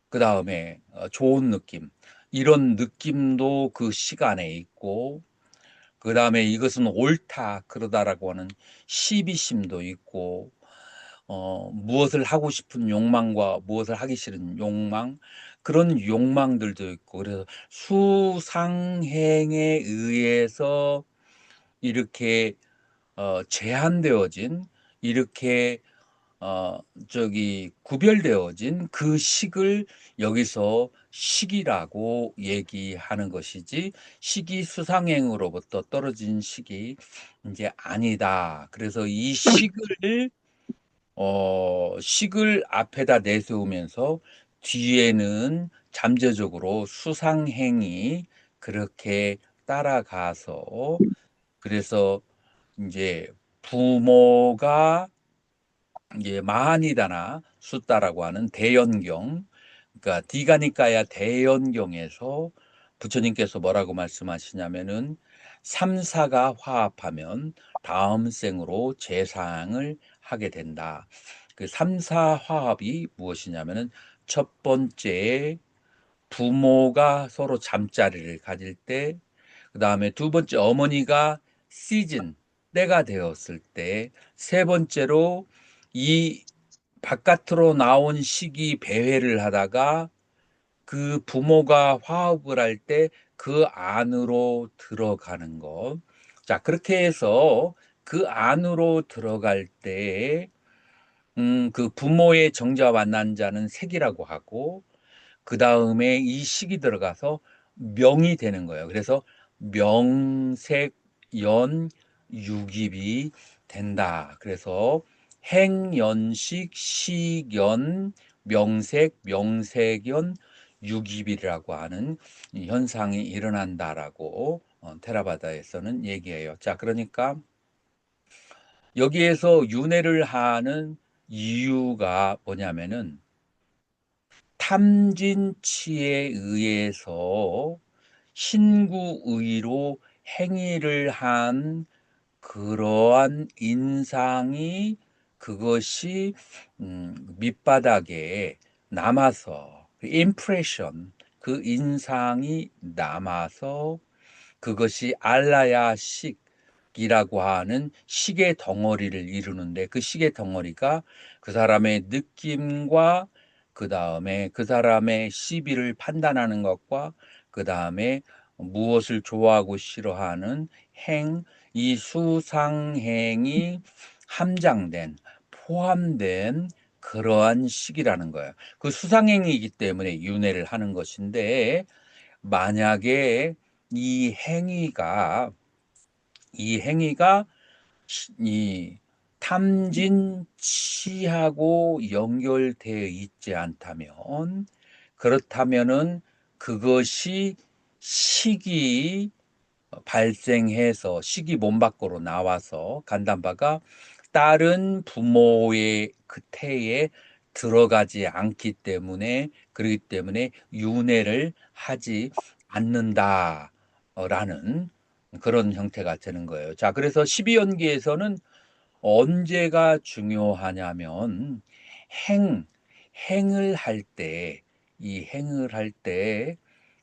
그 다음에 좋은 느낌, 이런 느낌도 그 시간에 있고, 그 다음에 이것은 옳다, 그러다라고 하는 시비심도 있고, 무엇을 하고 싶은 욕망과 무엇을 하기 싫은 욕망, 그런 욕망들도 있고, 그래서 수상행에 의해서 이렇게 제한되어진, 이렇게 구별되어진 그 식을 여기서 식이라고 얘기하는 것이지, 식이 수상행으로부터 떨어진 식이 이제 아니다. 그래서 이 식을 앞에다 내세우면서 뒤에는 잠재적으로 수상행이 그렇게 따라가서, 그래서 이제 부모가 이제 마하니다나 숫다라고 하는 대연경, 그러니까 디가니까야 대연경에서 부처님께서 뭐라고 말씀하시냐면은 삼사가 화합하면 다음 생으로 재상을 하게 된다. 그 삼사 화합이 무엇이냐면은 첫 번째 부모가 서로 잠자리를 가질 때, 그 다음에 두 번째 어머니가 시즌 때가 되었을 때, 세 번째로 이 바깥으로 나온 식이 배회를 하다가 그 부모가 화합을 할 때 그 안으로 들어가는 것. 자, 그렇게 해서 그 안으로 들어갈 때, 그 부모의 정자와 만난 자는 색이라고 하고, 그 다음에 이 식이 들어가서 명이 되는 거예요. 그래서 명색연 유깁이 된다. 그래서 행연식 식연 명색 명색연 유깁이라고 하는 이 현상이 일어난다라고 테라바다에서는 얘기해요. 자, 그러니까 여기에서 윤회를 하는 이유가 뭐냐면은 탐진치에 의해서 신구의로 행위를 한 그러한 인상이, 그것이 밑바닥에 남아서, 그 impression, 그 인상이 남아서 그것이 알라야식이라고 하는 식의 덩어리를 이루는데, 그 식의 덩어리가 그 사람의 느낌과 그 다음에 그 사람의 시비를 판단하는 것과 그 다음에 무엇을 좋아하고 싫어하는 이 수상행이 함장된, 포함된 그러한 식이라는 거예요. 그 수상행이기 때문에 윤회를 하는 것인데, 만약에 이 행위가 이 탐진치하고 연결되어 있지 않다면, 그렇다면은 그것이 식이 발생해서 식이 몸 밖으로 나와서 간단 바가 다른 부모의 그 태에 들어가지 않기 때문에, 그렇기 때문에 윤회를 하지 않는다라는 그런 형태가 되는 거예요. 자, 그래서 12연기에서는 언제가 중요하냐면 행, 행을 할 때, 이 행을 할 때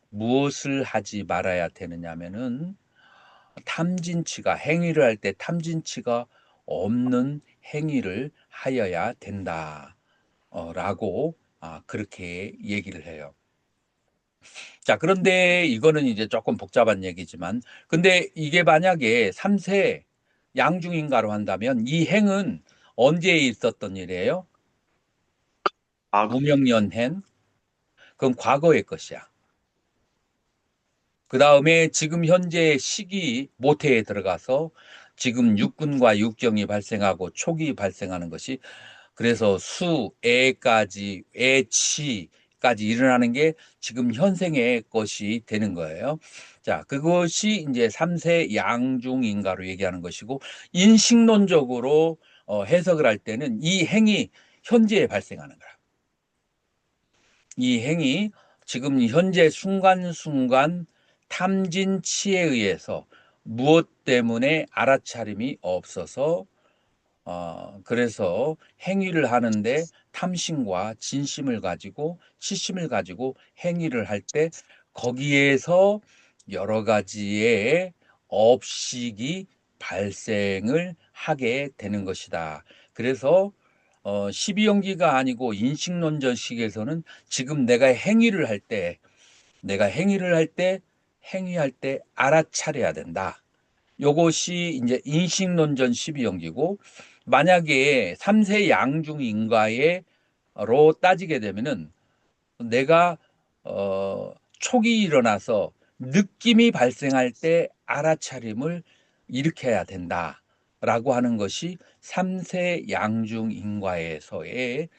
무엇을 하지 말아야 되느냐면은 탐진치가, 행위를 할 때 탐진치가 없는 행위를 하여야 된다. 라고 그렇게 얘기를 해요. 자, 그런데 이거는 이제 조금 복잡한 얘기지만, 근데 이게 만약에 3세 양중인가로 한다면 이 행은 언제 있었던 일이에요? 과거, 무명연행. 그럼 과거의 것이야. 그 다음에 지금 현재 시기 모태에 들어가서 지금 육군과 육경이 발생하고 촉이 발생하는 것이, 그래서 수, 애까지, 애치까지 일어나는 게 지금 현생의 것이 되는 거예요. 자, 그것이 이제 3세 양중인가로 얘기하는 것이고, 인식론적으로 해석을 할 때는 이 행이 현재에 발생하는 거야. 이 행이 지금 현재 순간순간 탐진치에 의해서 무엇 때문에 알아차림이 없어서 그래서 행위를 하는데 탐심과 진심을 가지고 치심을 가지고 행위를 할 때 거기에서 여러 가지의 업식이 발생을 하게 되는 것이다. 그래서 12연기가 아니고 인식론저식에서는 지금 내가 행위를 할 때 행위할 때 알아차려야 된다. 요것이 이제 인식론전 12연기고, 만약에 3세 양중 인과로 따지게 되면은 내가 촉이 일어나서 느낌이 발생할 때 알아차림을 일으켜야 된다라고 하는 것이 3세 양중 인과에서의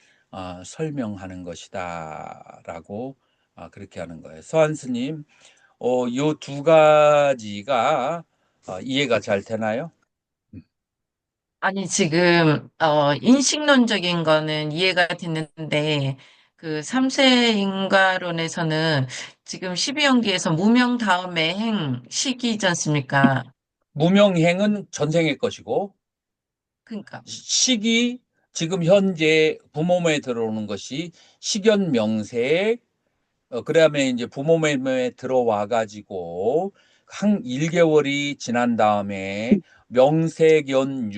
설명하는 것이다라고 그렇게 하는 거예요. 서한 스님, 요 두 가지가 이해가 잘 되나요? 아니, 지금, 인식론적인 거는 이해가 됐는데, 그 3세 인과론에서는 지금 12연기에서 무명 다음에 행, 시기지 않습니까? 무명행은 전생의 것이고, 그러니까, 식이 지금 현재 부모 몸에 들어오는 것이 식연명색, 그다음에 이제 부모 몸에 들어와 가지고 한 1개월이 지난 다음에 명색연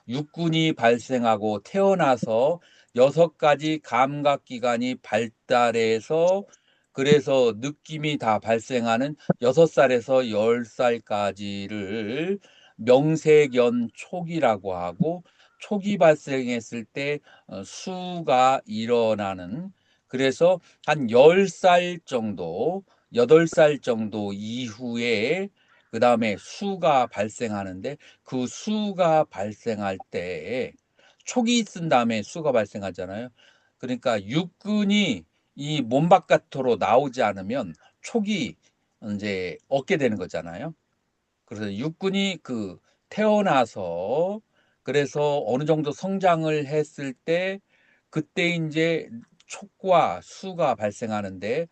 육군이 발생하고 태어나서 6가지 감각 기관이 발달해서, 그래서 느낌이 다 발생하는 6살에서 10살까지를 명색연 촉이라고 하고, 촉이 발생했을 때 수가 일어나는, 그래서 한 10살 정도, 8살 정도 이후에 그 다음에 수가 발생하는데, 그 수가 발생할 때 촉이 있은 다음에 수가 발생하잖아요. 그러니까 육근이 이 몸 바깥으로 나오지 않으면 촉이 이제 얻게 되는 거잖아요. 그래서 육군이 그 태어나서, 그래서 어느 정도 성장을 했을 때 그때 이제 촉과 수가 발생하는데,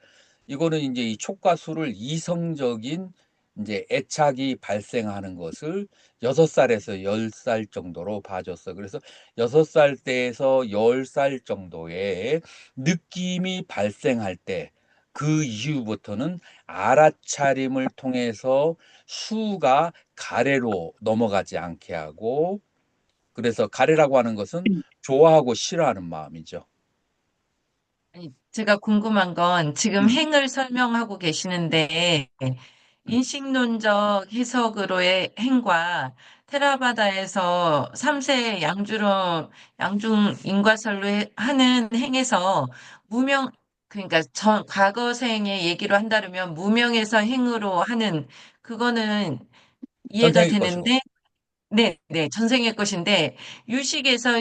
이거는 이제 이 촉과 수를 이성적인 이제 애착이 발생하는 것을 6살에서 10살 정도로 봐줬어. 그래서 6살 때에서 10살 정도의 느낌이 발생할 때, 그 이후부터는 알아차림을 통해서 수가 가래로 넘어가지 않게 하고, 그래서 가래라고 하는 것은 좋아하고 싫어하는 마음이죠. 아니, 제가 궁금한 건 지금 음. 행을 설명하고 계시는데, 인식론적 해석으로의 행과 테라바다에서 3세 양중 인과설로 하는 행에서 무명, 그러니까 과거생의 얘기로 한다면 무명에서 행으로 하는, 그거는 이해가 현생의 것이고. 되는데, 네, 네, 전생의 것인데 유식에서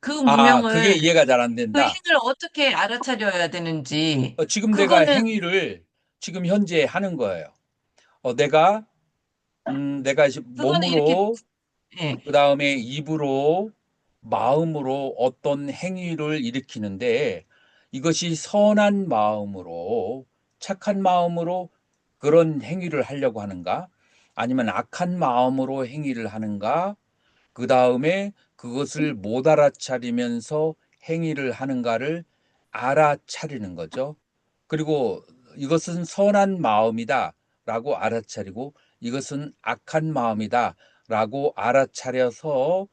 그 아, 무명을 그게 이해가 잘 안 그 된다. 행을 어떻게 알아차려야 되는지 지금 내가 그거는 행위를 지금 현재 하는 거예요. 내가 그거는 이렇게 몸으로, 예, 그 다음에 입으로, 마음으로 어떤 행위를 일으키는데 이것이 선한 마음으로, 착한 마음으로 그런 행위를 하려고 하는가? 아니면 악한 마음으로 행위를 하는가? 그 다음에 그것을 못 알아차리면서 행위를 하는가를 알아차리는 거죠. 그리고 이것은 선한 마음이다 라고 알아차리고 이것은 악한 마음이다 라고 알아차려서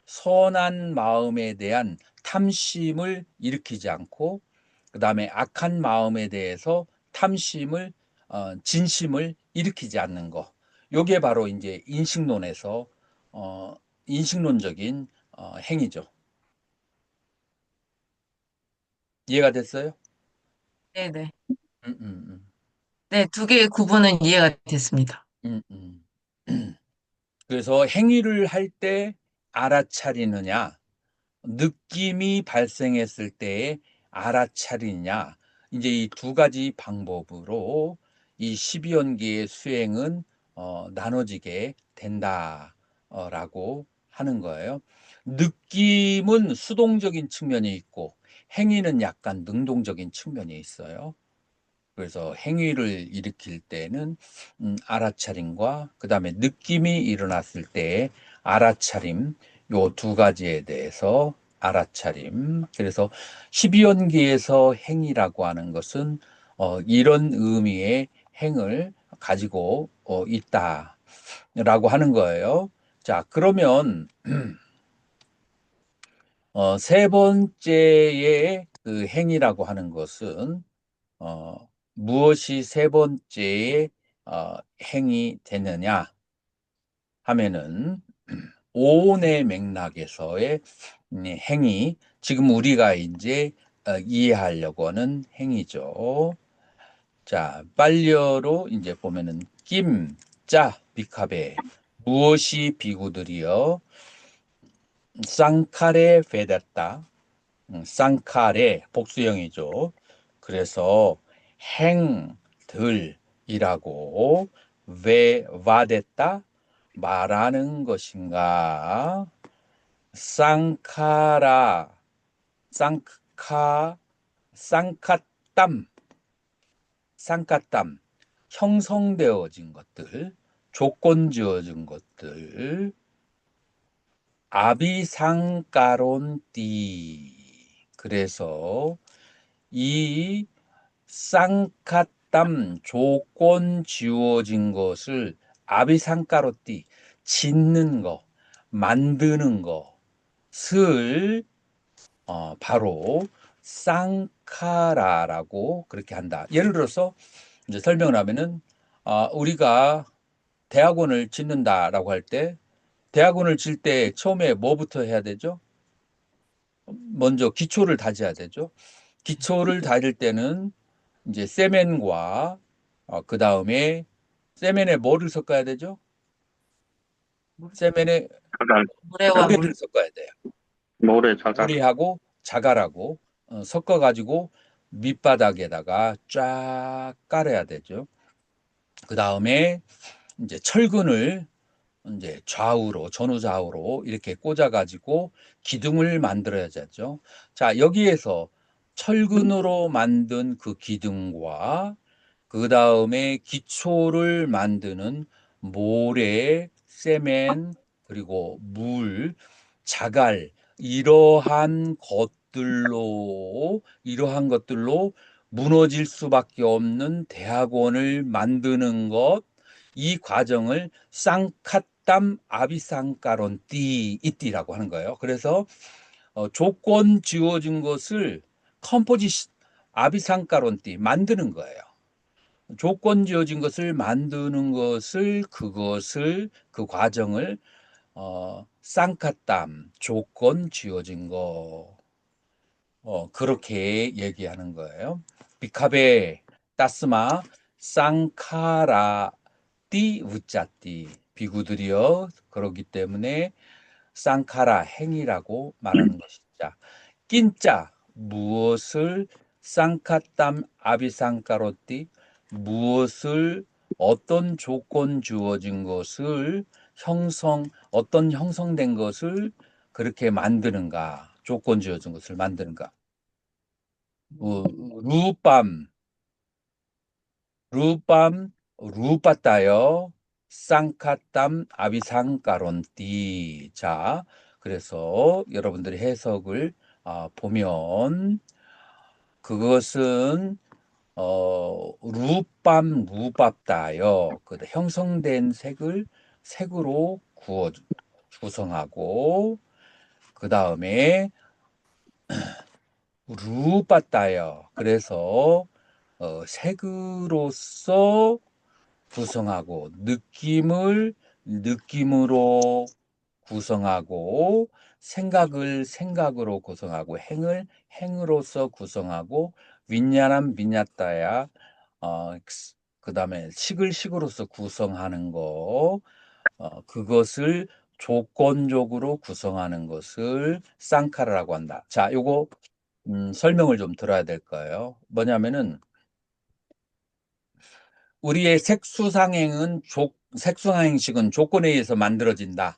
선한 마음에 대한 탐심을 일으키지 않고 그 다음에 악한 마음에 대해서 진심을 일으키지 않는 거. 요게 바로 이제 인식론에서 어, 인식론적인 행위죠. 이해가 됐어요? 네, 네, 음, 음, 네, 두 개의 구분은 이해가 됐습니다. 음, 그래서 행위를 할 때 알아차리느냐, 느낌이 발생했을 때에 알아차리느냐, 이제 이 두 가지 방법으로 이 12연기의 수행은 나눠지게 된다라고 하는 거예요. 느낌은 수동적인 측면이 있고 행위는 약간 능동적인 측면이 있어요. 그래서 행위를 일으킬 때는 알아차림과 그다음에 느낌이 일어났을 때의 알아차림 요 두 가지에 대해서 알아차림. 그래서 12연기에서 행위라고 하는 것은 이런 의미의 행을 가지고 있다라고 하는 거예요. 자, 그러면 세 번째의 그 행위라고 하는 것은 무엇이 세 번째의 행이 되느냐 하면은 오온의 맥락에서의 행위, 지금 우리가 이제 이해하려고 하는 행위죠. 자, 빨려로 이제 보면은 김, 자, 비카베 무엇이 비구들이여 쌍칼에 베댔다. 쌍칼의 복수형이죠. 그래서 행들이라고 왜 와댔다 말하는 것인가? 쌍카라, 쌍카, 쌍카땀, 쌍카땀, 형성되어진 것들, 조건 지어진 것들, 아비상가론띠. 그래서 이 쌍카땀 조건 지워진 것을 아비상가로띠 짓는 거, 만드는 것을 바로 쌍카라라고 그렇게 한다. 예를 들어서 이제 설명을 하면은 우리가 대학원을 짓는다라고 할 때 대학원을 질 때 처음에 뭐부터 해야 되죠? 먼저 기초를 다져야 되죠. 기초를 다질 때는 이제 세멘과 그 다음에 세멘에 뭐를 섞어야 되죠? 세멘에 자갈, 모래와 물, 모래를 섞어야 돼요. 모래 자갈. 모래하고 자갈하고 섞어가지고 밑바닥에다가 쫙 깔아야 되죠. 그 다음에 이제 철근을 이제 좌우로 전후 좌우로 이렇게 꽂아가지고 기둥을 만들어야죠. 자, 여기에서 철근으로 만든 그 기둥과 그 다음에 기초를 만드는 모래, 세멘, 그리고 물, 자갈, 이러한 것들로 무너질 수밖에 없는 대학원을 만드는 것, 이 과정을 쌍카땀 아비쌍가론띠 이띠라고 하는 거예요. 그래서 조건 지어진 것을 컴포지션 아비상가론띠 만드는 거예요. 조건 지어진 것을 만드는 그 과정을 쌍카땀 조건 지어진 거 그렇게 얘기하는 거예요. 비카베 따스마 쌍카라 띠 우짜띠 비구들이여. 그렇기 때문에 쌍카라 행위라고 말하는 것이자 낀자 무엇을 쌍카땀 아비쌍카로띠 무엇을 어떤 조건 주어진 것을 어떤 형성된 것을 그렇게 만드는가 조건 주어진 것을 만드는가 루밤 루빠따요 쌍카땀 아비상가론띠. 자, 그래서 여러분들이 해석을 보면 그것은 루밥다요. 그 형성된 색으로 구성하고 그 다음에 루빠따요. 그래서 색으로서 구성하고 느낌으로 구성하고 생각으로 구성하고 행으로서 구성하고 빈냐따야 그다음에 식으로서 구성하는 거 그것을 조건적으로 구성하는 것을 쌍카라라고 한다. 자, 요거 설명을 좀 들어야 될 거예요. 뭐냐면은 우리의 색수상행식은 조건에 의해서 만들어진다.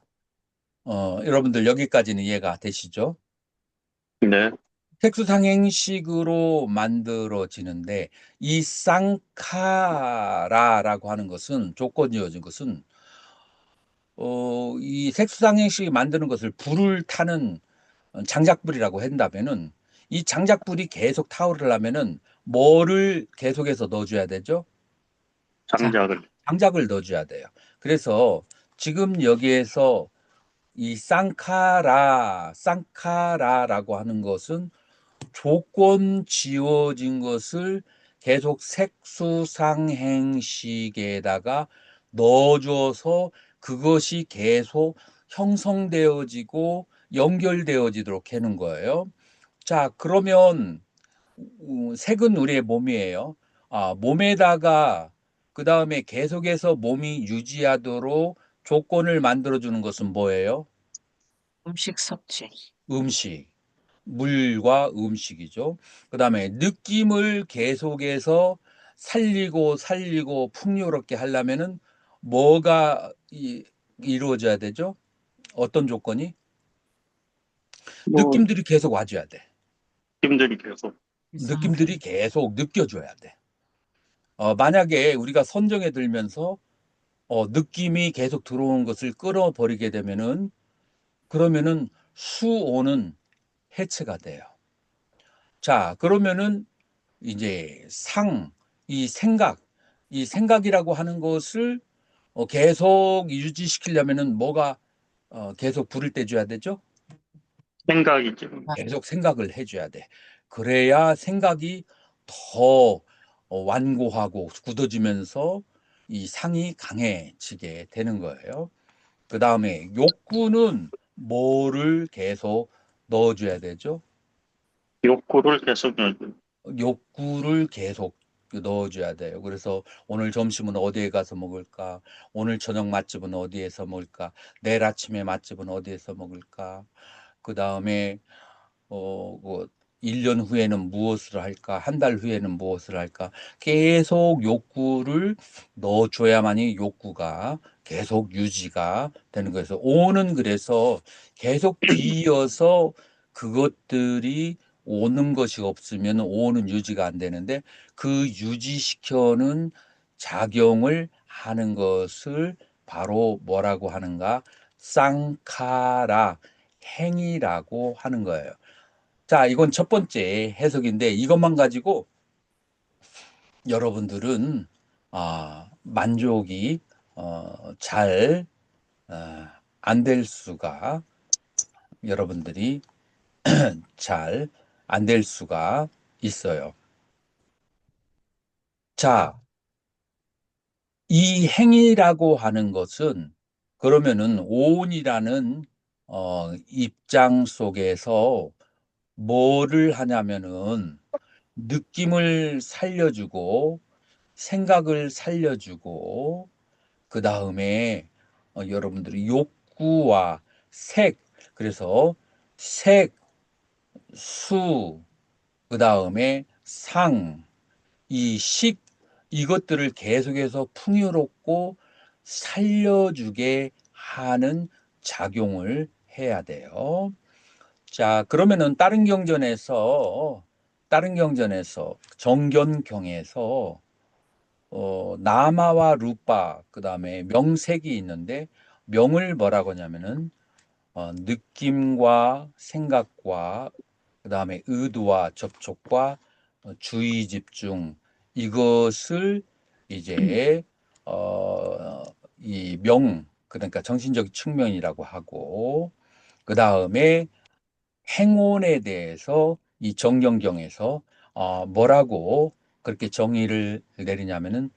여러분들 여기까지는 이해가 되시죠? 네. 색수상행식으로 만들어지는데 이 쌍카라라고 하는 것은 조건이어진 것은 이 색수상행식이 만드는 것을 불을 타는 장작불이라고 한다면은 이 장작불이 계속 타오르려면은 뭐를 계속해서 넣어줘야 되죠? 장작을 넣어줘야 돼요. 그래서 지금 여기에서 이 쌍카라라고 하는 것은 조건 지어진 것을 계속 색수상행식에다가 넣어줘서 그것이 계속 형성되어지고 연결되어지도록 하는 거예요. 자, 그러면 색은 우리의 몸이에요. 몸에다가 그 다음에 계속해서 몸이 유지하도록 조건을 만들어주는 것은 뭐예요? 음식 섭취. 음식. 물과 음식이죠. 그 다음에 느낌을 계속해서 살리고 풍요롭게 하려면은 뭐가 이루어져야 되죠? 어떤 조건이? 느낌들이 계속 와줘야 돼. 느낌들이 계속 느껴줘야 돼. 만약에 우리가 선정에 들면서 느낌이 계속 들어온 것을 끌어버리게 되면은 그러면은 수오는 해체가 돼요. 자, 그러면은 이제 이 생각이라고 하는 것을 계속 유지시키려면은 뭐가 계속 불을 떼줘야 되죠? 생각이죠. 계속 생각을 해줘야 돼. 그래야 생각이 더 완고하고 굳어지면서 이 상이 강해지게 되는 거예요. 그 다음에 욕구는 뭐를 계속 넣어줘야 되죠? 욕구를 계속 넣어줘요. 욕구를 계속 넣어줘야 돼요. 그래서 오늘 점심은 어디에 가서 먹을까? 오늘 저녁 맛집은 어디에서 먹을까? 내일 아침에 맛집은 어디에서 먹을까? 그 다음에 뭐 1년 후에는 무엇을 할까? 한 달 후에는 무엇을 할까? 계속 욕구를 넣어줘야만이 욕구가 계속 유지가 되는 거예요. 그래서 오는 그래서 계속 뒤이어서 그것들이 오는 것이 없으면 오는 유지가 안 되는데 그 유지시켜는 작용을 하는 것을 바로 뭐라고 하는가? 쌍카라 행위라고 하는 거예요. 자, 이건 첫 번째 해석인데 이것만 가지고 여러분들은 만족이 잘 안 될 수가 여러분들이 잘 안 될 수가 있어요. 자, 이 행위라고 하는 것은 그러면은 오온이라는 입장 속에서 뭐를 하냐면은 느낌을 살려주고 생각을 살려주고 그 다음에 여러분들이 욕구와 색, 그래서 색, 수, 그 다음에 상, 이 식, 이것들을 계속해서 풍요롭고 살려주게 하는 작용을 해야 돼요. 자, 그러면은 다른 경전에서 정견경에서 나마와 루파, 그 다음에 명색이 있는데, 명을 뭐라고 하냐면은 느낌과 생각과 그 다음에 의도와 접촉과 주의 집중, 이것을 이제 이 그러니까 정신적 측면이라고 하고, 그 다음에 행원에 대해서 이 정경경에서 뭐라고 그렇게 정의를 내리냐면은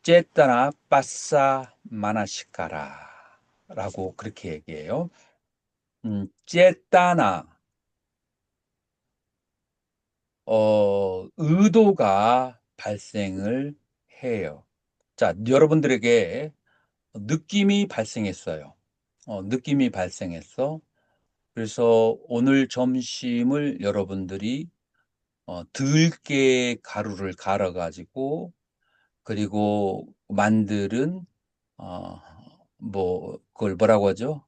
쨌다나 빠싸 마나시카라 라고 그렇게 얘기해요. 쨌다나 의도가 발생을 해요. 자, 여러분들에게 느낌이 발생했어요. 느낌이 발생했어. 그래서 오늘 점심을 여러분들이 들깨 가루를 갈아 가지고, 그리고 만드는 어, 그걸 뭐라고 하죠?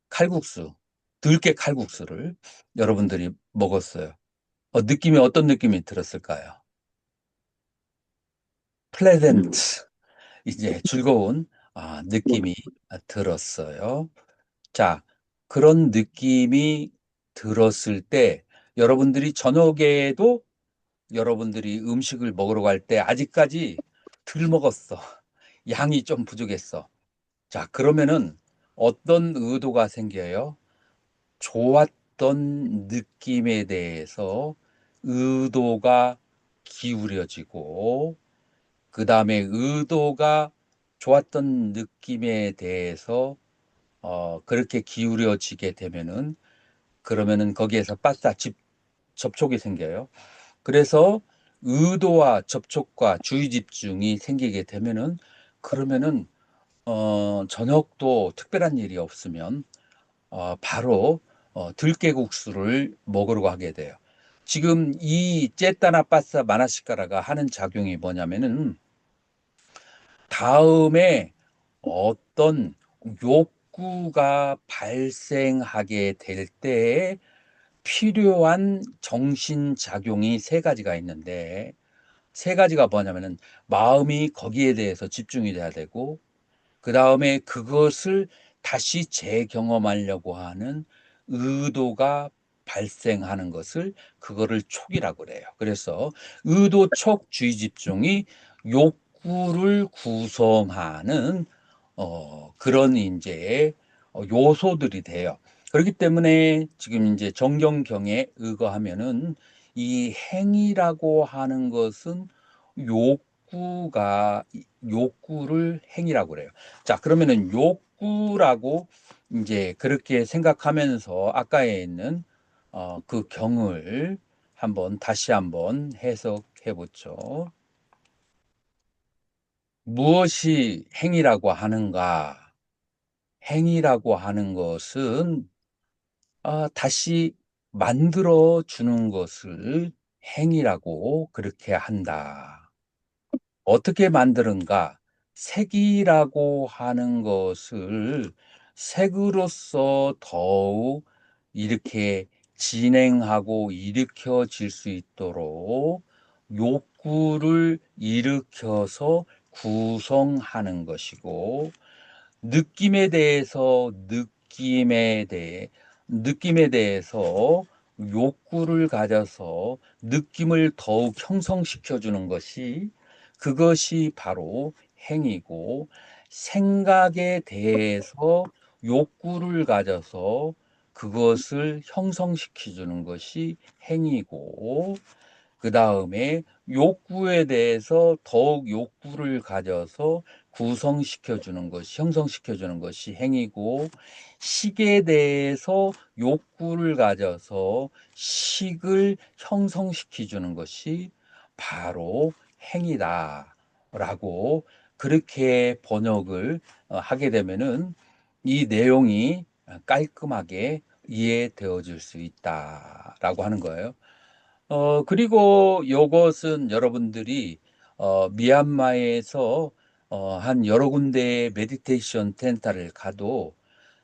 칼국수, 들깨 칼국수를 여러분들이 먹었어요. 느낌이 어떤 느낌이 들었을까요? 플레젠트, 이제 즐거운 느낌이 들었어요. 자, 그런 느낌이 들었을 때 여러분들이 저녁에도 여러분들이 음식을 먹으러 갈 때 아직까지 덜 먹었어. 양이 좀 부족했어. 자, 그러면은 어떤 의도가 생겨요? 좋았던 느낌에 대해서 의도가 기울여지고, 그 다음에 의도가 좋았던 느낌에 대해서 그렇게 기울여지게 되면은, 그러면은 거기에서 접촉이 생겨요. 그래서 의도와 접촉과 주의 집중이 생기게 되면은, 그러면은 저녁도 특별한 일이 없으면 바로 들깨국수를 먹으러 가게 돼요. 지금 이 째따나 빠싸 마나시카라가 하는 작용이 뭐냐면은, 다음에 어떤 욕구가 발생하게 될 때에 필요한 정신작용이 세 가지가 있는데, 세 가지가 뭐냐면은 마음이 거기에 대해서 집중이 돼야 되고, 그 다음에 그것을 다시 재경험하려고 하는 의도가 발생하는 것을, 그거를 촉이라고 그래요. 그래서 의도, 촉, 주의, 집중이 욕구를 구성하는 그런 이제 요소들이 돼요. 그렇기 때문에 지금 이제 정경경에 의거하면은 이 행위라고 하는 것은 욕구를 행위라고 그래요. 자, 그러면은 욕구라고 이제 그렇게 생각하면서 아까에 있는 그 경을 다시 한번 해석해 보죠. 무엇이 행위라고 하는가? 행위라고 하는 것은 다시 만들어 주는 것을 행위라고 그렇게 한다. 어떻게 만드는가? 색이라고 하는 것을 색으로서 더욱 이렇게 진행하고 일으켜질 수 있도록 욕구를 일으켜서 구성하는 것이고, 느낌에 대해서 욕구를 가져서 느낌을 더욱 형성시켜 주는 것이, 그것이 바로 행위고, 생각에 대해서 욕구를 가져서 그것을 형성시켜 주는 것이 행위고, 그 다음에 욕구에 대해서 더욱 욕구를 가져서 구성시켜 주는 것이, 형성시켜 주는 것이 행위고, 식에 대해서 욕구를 가져서 식을 형성시켜 주는 것이 바로 행위다라고 그렇게 번역을 하게 되면은 이 내용이 깔끔하게 이해되어질 수 있다라고 하는 거예요. 그리고 요것은 여러분들이 미얀마에서 한 여러 군데의 메디테이션 센터를 가도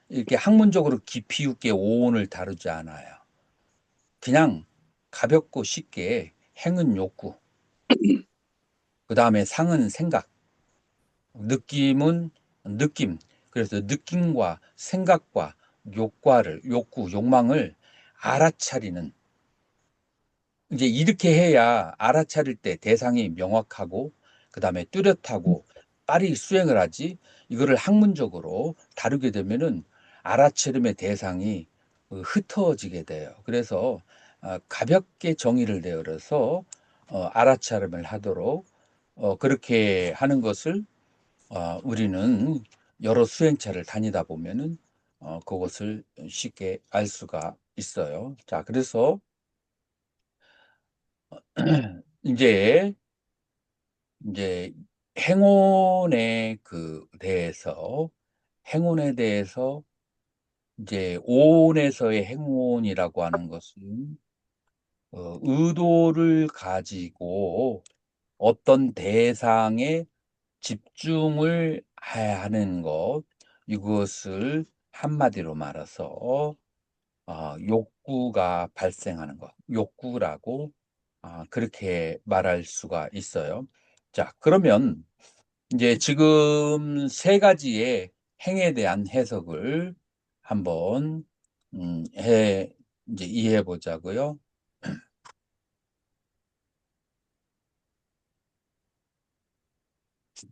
이렇게 학문적으로 깊이 있게 오온을 다루지 않아요. 그냥 가볍고 쉽게 행은 욕구, 그 다음에 상은 생각, 느낌은 느낌. 그래서 느낌과 생각과 욕구, 욕망을 알아차리는, 이제 이렇게 해야 알아차릴 때 대상이 명확하고 그다음에 뚜렷하고 빨리 수행을 하지. 이거를 학문적으로 다루게 되면은 알아차림의 대상이 흩어지게 돼요. 그래서 가볍게 정의를 내어서 알아차림을 하도록 그렇게 하는 것을 우리는 여러 수행차를 다니다 보면은 그것을 쉽게 알 수가 있어요. 자, 그래서 이제 이제 행운에 대해서 행운에 대해서 이제 오온에서의 행운이라고 하는 것은 의도를 가지고 어떤 대상에 집중을 해야 하는 것, 이것을 한마디로 말해서 욕구가 발생하는 것, 욕구라고 그렇게 말할 수가 있어요. 자, 그러면 이제 지금 세 가지의 행에 대한 해석을 한번 이제 이해해 보자고요.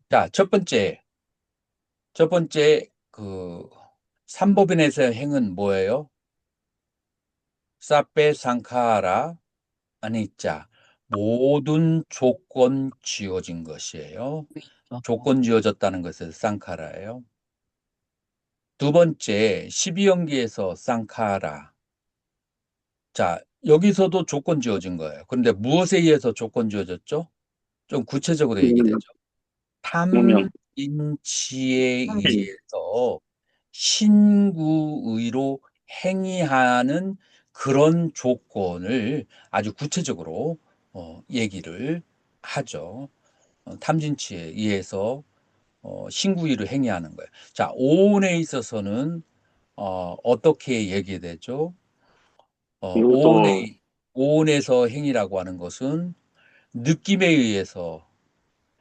자, 첫 번째 그 삼법인에서의 행은 뭐예요? 사페 상카라 아니자, 모든 조건 지어진 것이에요. 조건 지어졌다는 것에서 쌍카라예요. 두 번째, 12연기에서 쌍카라. 자, 여기서도 조건 지어진 거예요. 그런데 무엇에 의해서 조건 지어졌죠? 좀 구체적으로 얘기되죠. 무명. 탐인치에 의해서 신구의로 행위하는 그런 조건을 아주 구체적으로 얘기를 하죠. 탐진치에 의해서 신구의로 행위하는 거예요. 자, 오온에 있어서는 어떻게 얘기되죠? 유도. 오온에서 행위라고 하는 것은 느낌에 의해서,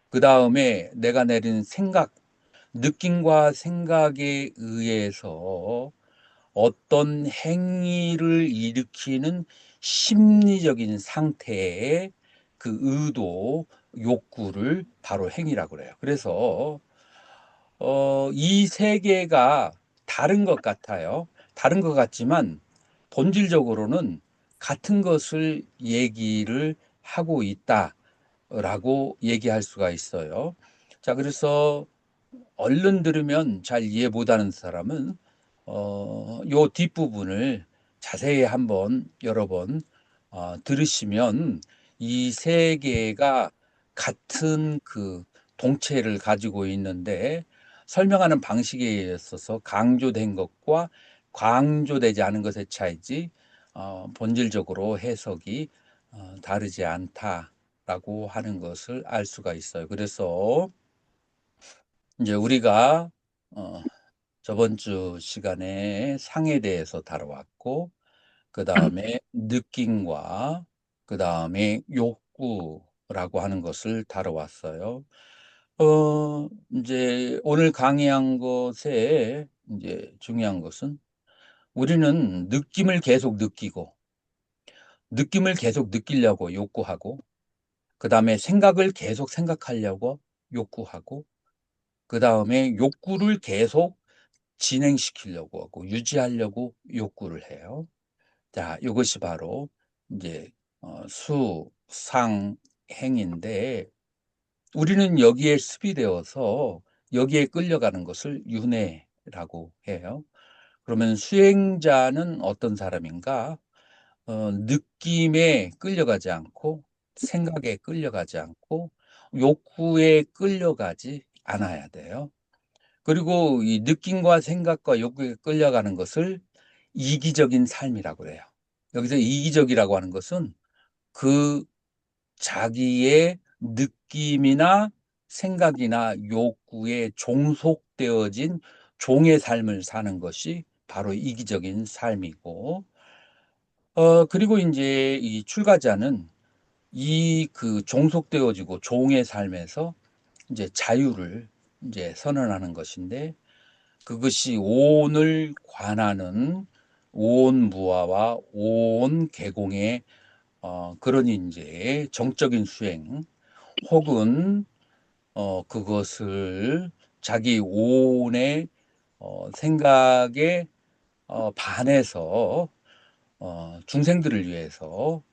그 다음에 내가 내린 생각, 느낌과 생각에 의해서 어떤 행위를 일으키는 심리적인 상태의 그 의도, 욕구를 바로 행위라고 그래요. 그래서 이 세 개가 다른 것 같아요. 다른 것 같지만 본질적으로는 같은 것을 얘기를 하고 있다라고 얘기할 수가 있어요. 자, 그래서 얼른 들으면 잘 이해 못하는 사람은 요 뒷부분을 자세히 한번 여러 번 들으시면 이 세 개가 같은 그 동체를 가지고 있는데 설명하는 방식에 있어서 강조된 것과 강조되지 않은 것의 차이지 본질적으로 해석이 다르지 않다라고 하는 것을 알 수가 있어요. 그래서 이제 우리가 저번 주 시간에 상에 대해서 다뤄왔고, 그 다음에 느낌과 그 다음에 욕구라고 하는 것을 다뤄왔어요. 이제 오늘 강의한 것에 이제 중요한 것은 우리는 느낌을 계속 느끼고, 느낌을 계속 느끼려고 욕구하고, 그 다음에 생각을 계속 생각하려고 욕구하고, 그 다음에 욕구를 계속 진행시키려고 하고 유지하려고 욕구를 해요. 자, 이것이 바로 이제 수상행인데 우리는 여기에 습이되어서 여기에 끌려가는 것을 윤회라고 해요. 그러면 수행자는 어떤 사람인가? 느낌에 끌려가지 않고 생각에 끌려가지 않고 욕구에 끌려가지 않아야 돼요. 그리고 이 느낌과 생각과 욕구에 끌려가는 것을 이기적인 삶이라고 해요. 여기서 이기적이라고 하는 것은 그 자기의 느낌이나 생각이나 욕구에 종속되어진 종의 삶을 사는 것이 바로 이기적인 삶이고, 그리고 이제 이 출가자는 이 그 종속되어지고 종의 삶에서 이제 자유를 이제 선언하는 것인데, 그것이 오온을 관하는 오온 무아와 오온 계공의 그런 이제 정적인 수행, 혹은 그것을 자기 오온의 생각에 반해서 중생들을 위해서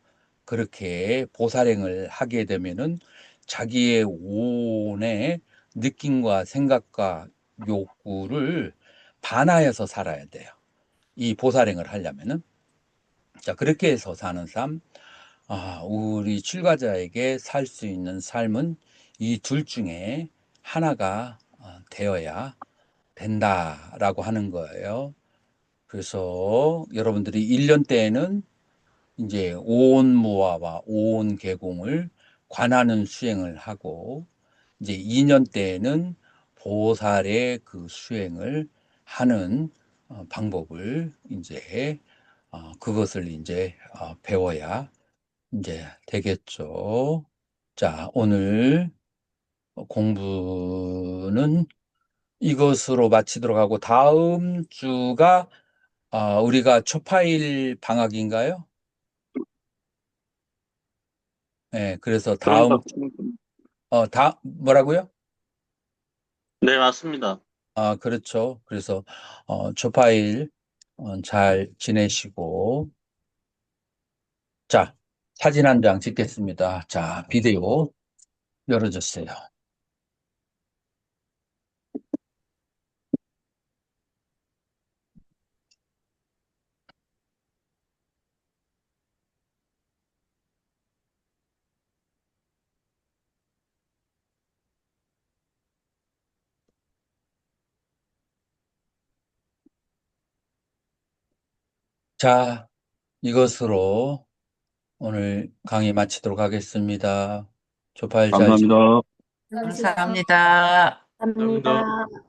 그렇게 보살행을 하게 되면은 자기의 오온의 느낌과 생각과 욕구를 반하여서 살아야 돼요. 이 보살행을 하려면은. 자, 그렇게 해서 사는 삶, 우리 출가자에게 살 수 있는 삶은 이 둘 중에 하나가 되어야 된다라고 하는 거예요. 그래서 여러분들이 1년 때에는 이제 오온무아와 오온계공을 관하는 수행을 하고, 이제 2년 때에는 보살의 그 수행을 하는 방법을 이제 그것을 이제 배워야 이제 되겠죠. 자, 오늘 공부는 이것으로 마치도록 하고, 다음 주가 우리가 초파일 방학인가요? 네, 그래서 다음 뭐라고요? 네, 맞습니다. 그렇죠. 그래서 초파일 잘 지내시고, 자, 사진 한 장 찍겠습니다. 자, 비디오 열어주세요. 자, 이것으로 오늘 강의 마치도록 하겠습니다. 초파일 잘 지내고. 감사합니다. 감사합니다. 감사합니다.